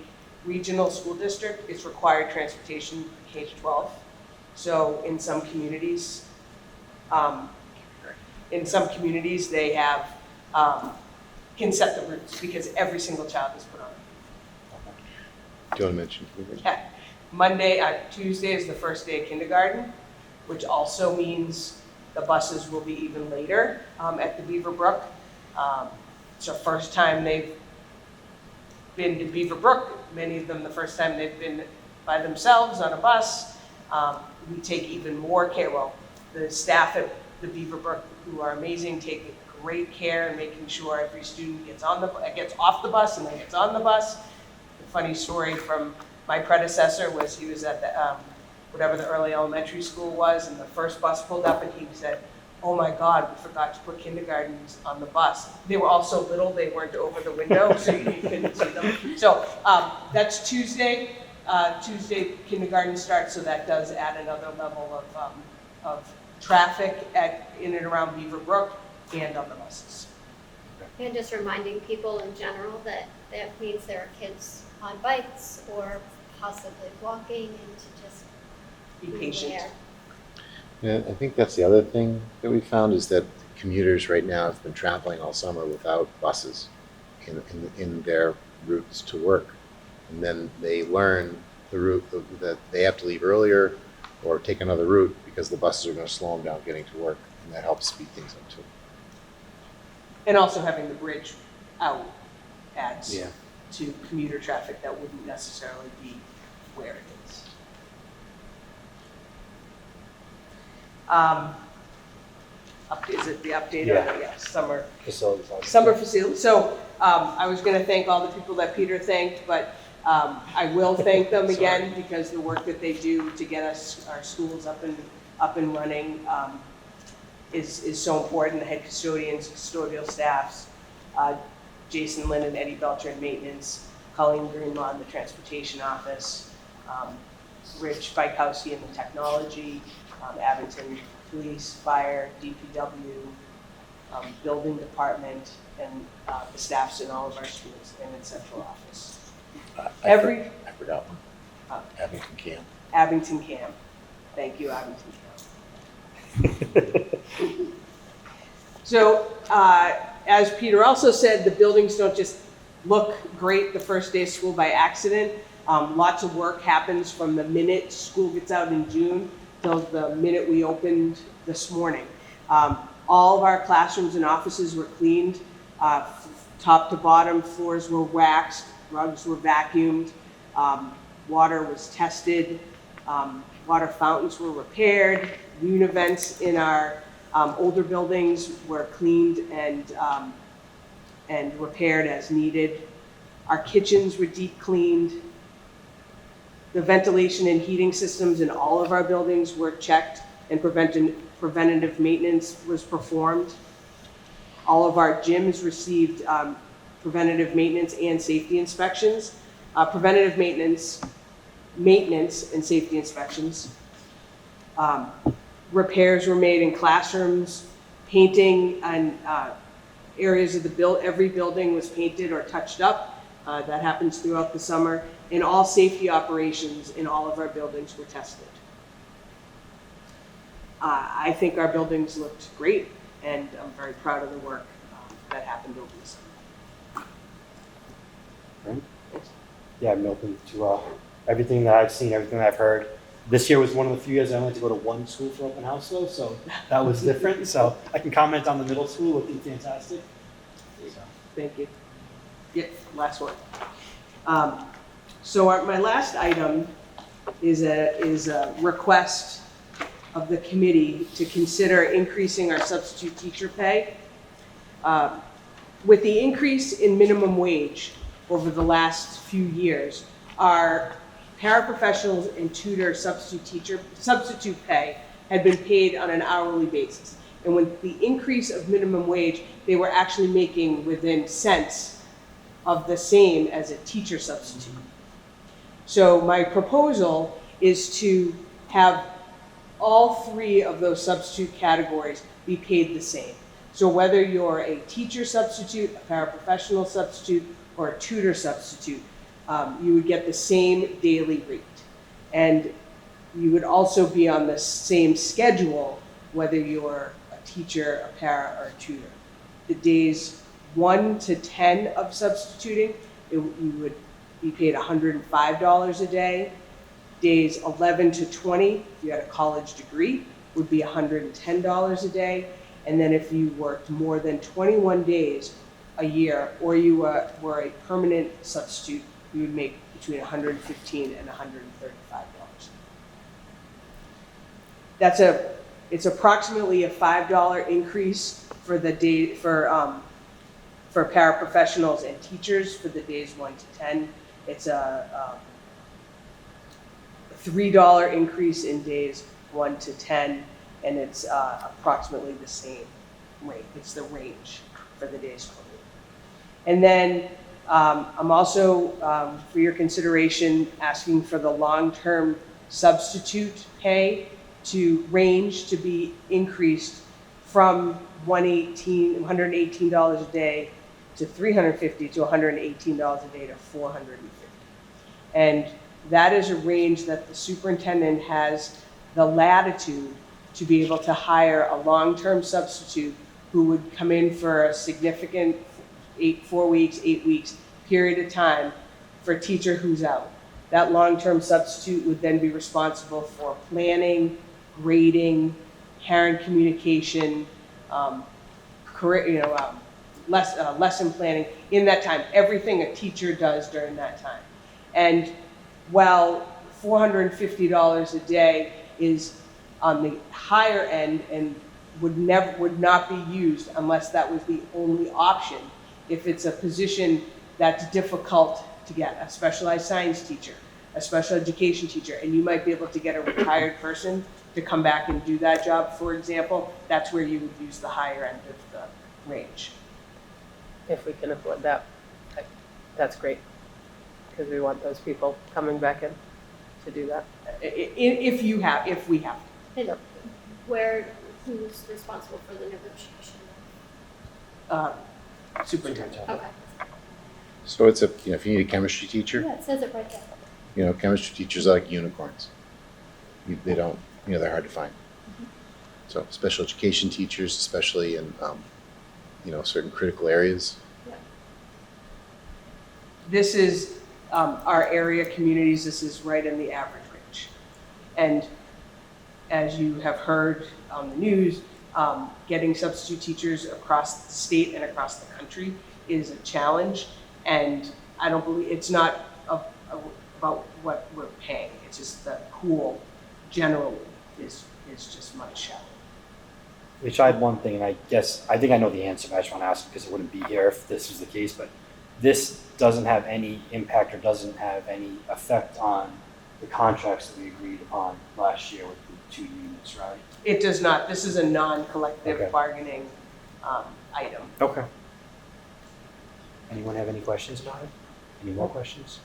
regional school district, it's required transportation K-12. So in some communities, they have, can set the routes because every single child is put on. do you want to mention? Yeah, Tuesday is the first day of kindergarten, which also means the buses will be even later at the Beaver Brook. It's the first time they've been to Beaver Brook, many of them the first time they've been by themselves on a bus. We take even more care. Well, the staff at the Beaver Brook, who are amazing, take great care in making sure every student gets off the bus and then gets on the bus. The funny story from my predecessor was he was at the whatever the early elementary school was, and the first bus pulled up, and he said, "Oh my God, we forgot to put kindergartens on the bus." They were all so little, they weren't over the window, so you couldn't see them. So that's Tuesday. Tuesday kindergarten starts, so that does add another level of traffic in and around Beaver Brook and on the buses. And just reminding people in general that means there are kids on bikes or possibly walking, and to just Be patient. aware. Yeah, I think that's the other thing that we found is that commuters right now have been traveling all summer without buses in their routes to work. And then they learn the route that they have to leave earlier or take another route because the buses are going to slow them down getting to work. And that helps speed things up too. And also having the bridge out adds Yeah. to commuter traffic that wouldn't necessarily be where it is. Is it the update? Yeah. Summer Facilities. facility. So I was going to thank all the people that Peter thanked, but I will thank them again because the work that they do to get our schools up and running is so important. The head custodians, custodial staffs, Jason Lynn and Eddie Belcher in maintenance, Colleen Greenlaw in the transportation office, Rich Bykowski in the technology, Abington Police, Fire, DPW, Building Department, and the staffs in all of our schools and in central office. I forgot one. Abington Camp. Abington Camp. Thank you, Abington Camp. So, as Peter also said, the buildings don't just look great the first day of school by accident. Lots of work happens from the minute school gets out in June till the minute we opened this morning. All of our classrooms and offices were cleaned, top to bottom. Floors were waxed, rugs were vacuumed, water was tested, water fountains were repaired, univents in our older buildings were cleaned and repaired as needed. Our kitchens were deep cleaned. The ventilation and heating systems in all of our buildings were checked and preventative maintenance was performed. All of our gyms received preventative maintenance and safety inspections. Preventative maintenance and safety inspections. Repairs were made in classrooms, painting and areas of every building was painted or touched up. That happens throughout the summer. And all safety operations in all of our buildings were tested. I think our buildings looked great, and I'm very proud of the work that happened over the summer. Right. Yeah, I'm open to everything that I've seen, everything that I've heard. This year was one of the few years I only had to go to one school for open house though, so that was different. So I can comment on the middle school looking fantastic. So. Thank you. Yeah, last one. So my last item is a request of the committee to consider increasing our substitute teacher pay. With the increase in minimum wage over the last few years, our paraprofessionals and tutor substitute pay had been paid on an hourly basis. And with the increase of minimum wage, they were actually making within cents of the same as a teacher substitute. So my proposal is to have all three of those substitute categories be paid the same. So whether you're a teacher substitute, a paraprofessional substitute, or a tutor substitute, you would get the same daily rate. And you would also be on the same schedule, whether you're a teacher, a para, or a tutor. The days 1 to 10 of substituting, you would be paid $105 a day. Days 11 to 20, if you had a college degree, would be $110 a day. And then if you worked more than 21 days a year, or you were a permanent substitute, you would make between $115 and $135. It's approximately a $5 increase for the day for paraprofessionals and teachers for the days 1 to 10. It's a $3 increase in days 1 to 10, and it's approximately the same rate. It's the range for the days 20. And then I'm also, for your consideration, asking for the long-term substitute pay to range to be increased from $118 a day to $350 to $118 a day to $450. And that is a range that the superintendent has the latitude to be able to hire a long-term substitute who would come in for a significant 4 weeks, 8 weeks period of time for a teacher who's out. That long-term substitute would then be responsible for planning, grading, parent communication, lesson planning in that time, everything a teacher does during that time. And while $450 a day is on the higher end and would not be used unless that was the only option, if it's a position that's difficult to get, a specialized science teacher, a special education teacher, and you might be able to get a retired person to come back and do that job, for example, that's where you would use the higher end of the range. If we can afford that, that's great, because we want those people coming back in to do that. If we have. And who's responsible for the negotiation? Superintendent. Okay. So it's if you need a chemistry teacher, Yeah, it says it right there. chemistry teachers are like unicorns. They don't, they're hard to find. So special education teachers, especially in, certain critical areas. This is our area communities. This is right in the average range. And as you have heard on the news, getting substitute teachers across the state and across the country is a challenge. And I don't believe it's not about what we're paying. It's just the pool generally is just much shallower. Which I had one thing, and I think I know the answer, but I just want to ask because it wouldn't be here if this was the case, but this doesn't have any impact or doesn't have any effect on the contracts that we agreed upon last year with the 2 units, right? It does not. This is a non-collective Okay. bargaining item. Okay. Anyone have any questions about it? Any more questions?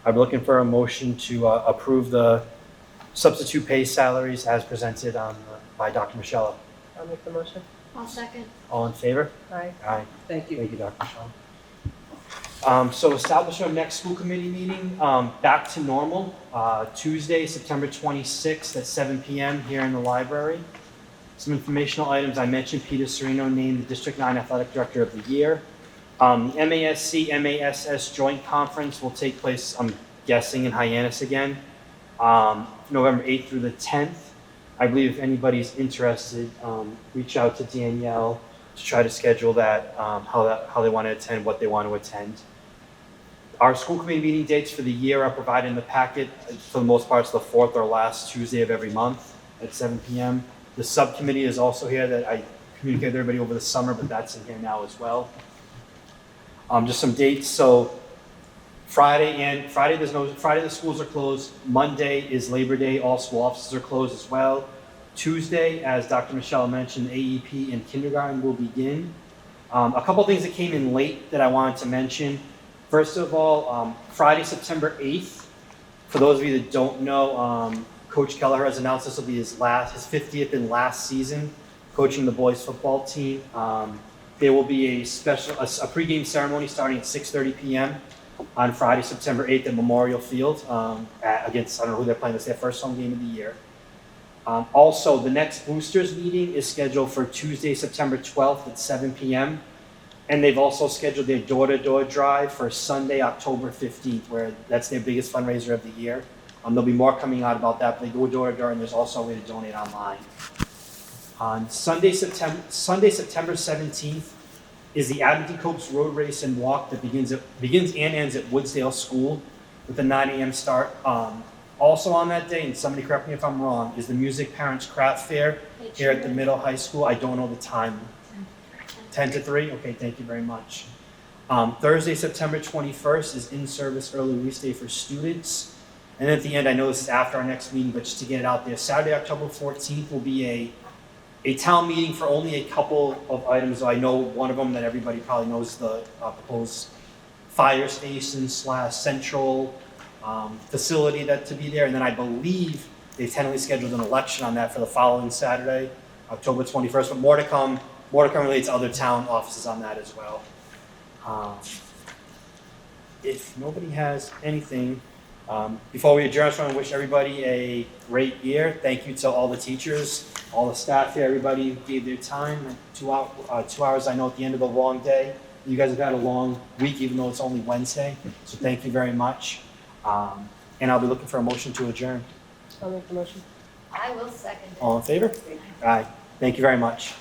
I'm looking for a motion to approve the substitute pay salaries as presented by Dr. Michelle. I'll make the motion. I'll second. All in favor? Aye. Aye. Thank you. Thank you, Dr. Michelle. So establish our next school committee meeting, back to normal, Tuesday, September 26th at 7 p.m. here in the library. Some informational items. I mentioned Peter Serino named the District 9 Athletic Director of the Year. MASC, MASS Joint Conference will take place, I'm guessing, in Hyannis again, November 8th through the 10th. I believe if anybody's interested, reach out to Danielle to try to schedule that, how they want to attend, what they want to attend. Our school committee meeting dates for the year are provided in the packet. For the most part, it's the 4th or last Tuesday of every month at 7 p.m. The subcommittee is also here that I communicated with everybody over the summer, but that's in here now as well. Just some dates. So Friday the schools are closed. Monday is Labor Day. All school offices are closed as well. Tuesday, as Dr. Michelle mentioned, AEP in kindergarten will begin. A couple things that came in late that I wanted to mention. First of all, Friday, September 8th. For those of you that don't know, Coach Kelleher has announced this will be his 50th and last season coaching the boys football team. There will be a pregame ceremony starting at 6:30 p.m. on Friday, September 8th at Memorial Field against, I don't know who they're playing. It's their first home game of the year. Also, the next boosters meeting is scheduled for Tuesday, September 12th at 7 p.m. And they've also scheduled their door-to-door drive for Sunday, October 15th, where that's their biggest fundraiser of the year. There'll be more coming out about that, but they go door to door, and there's also a way to donate online. On Sunday, September 17th is the Abington Copes Road Race and Walk that begins and ends at Woodsdale School with a 9 a.m. start. Also on that day, and somebody correct me if I'm wrong, is the Music Parents Craft Fair here at the middle high school. I don't know the time. 10 to 3? Okay, thank you very much. Thursday, September 21st is in-service early release day for students. And at the end, I know this is after our next meeting, but just to get it out there, Saturday, October 14th will be a town meeting for only a couple of items. I know one of them that everybody probably knows, the proposed fire station / central facility that to be there. And then I believe they've tentatively scheduled an election on that for the following Saturday, October 21st. But more to come related to other town offices on that as well. If nobody has anything, before we adjourn, I just want to wish everybody a great year. Thank you to all the teachers, all the staff here, everybody who gave their time. 2 hours, I know, at the end of a long day. You guys have had a long week, even though it's only Wednesday. So thank you very much. And I'll be looking for a motion to adjourn. I'll make the motion. I will second it. All in favor? Aye. Thank you very much.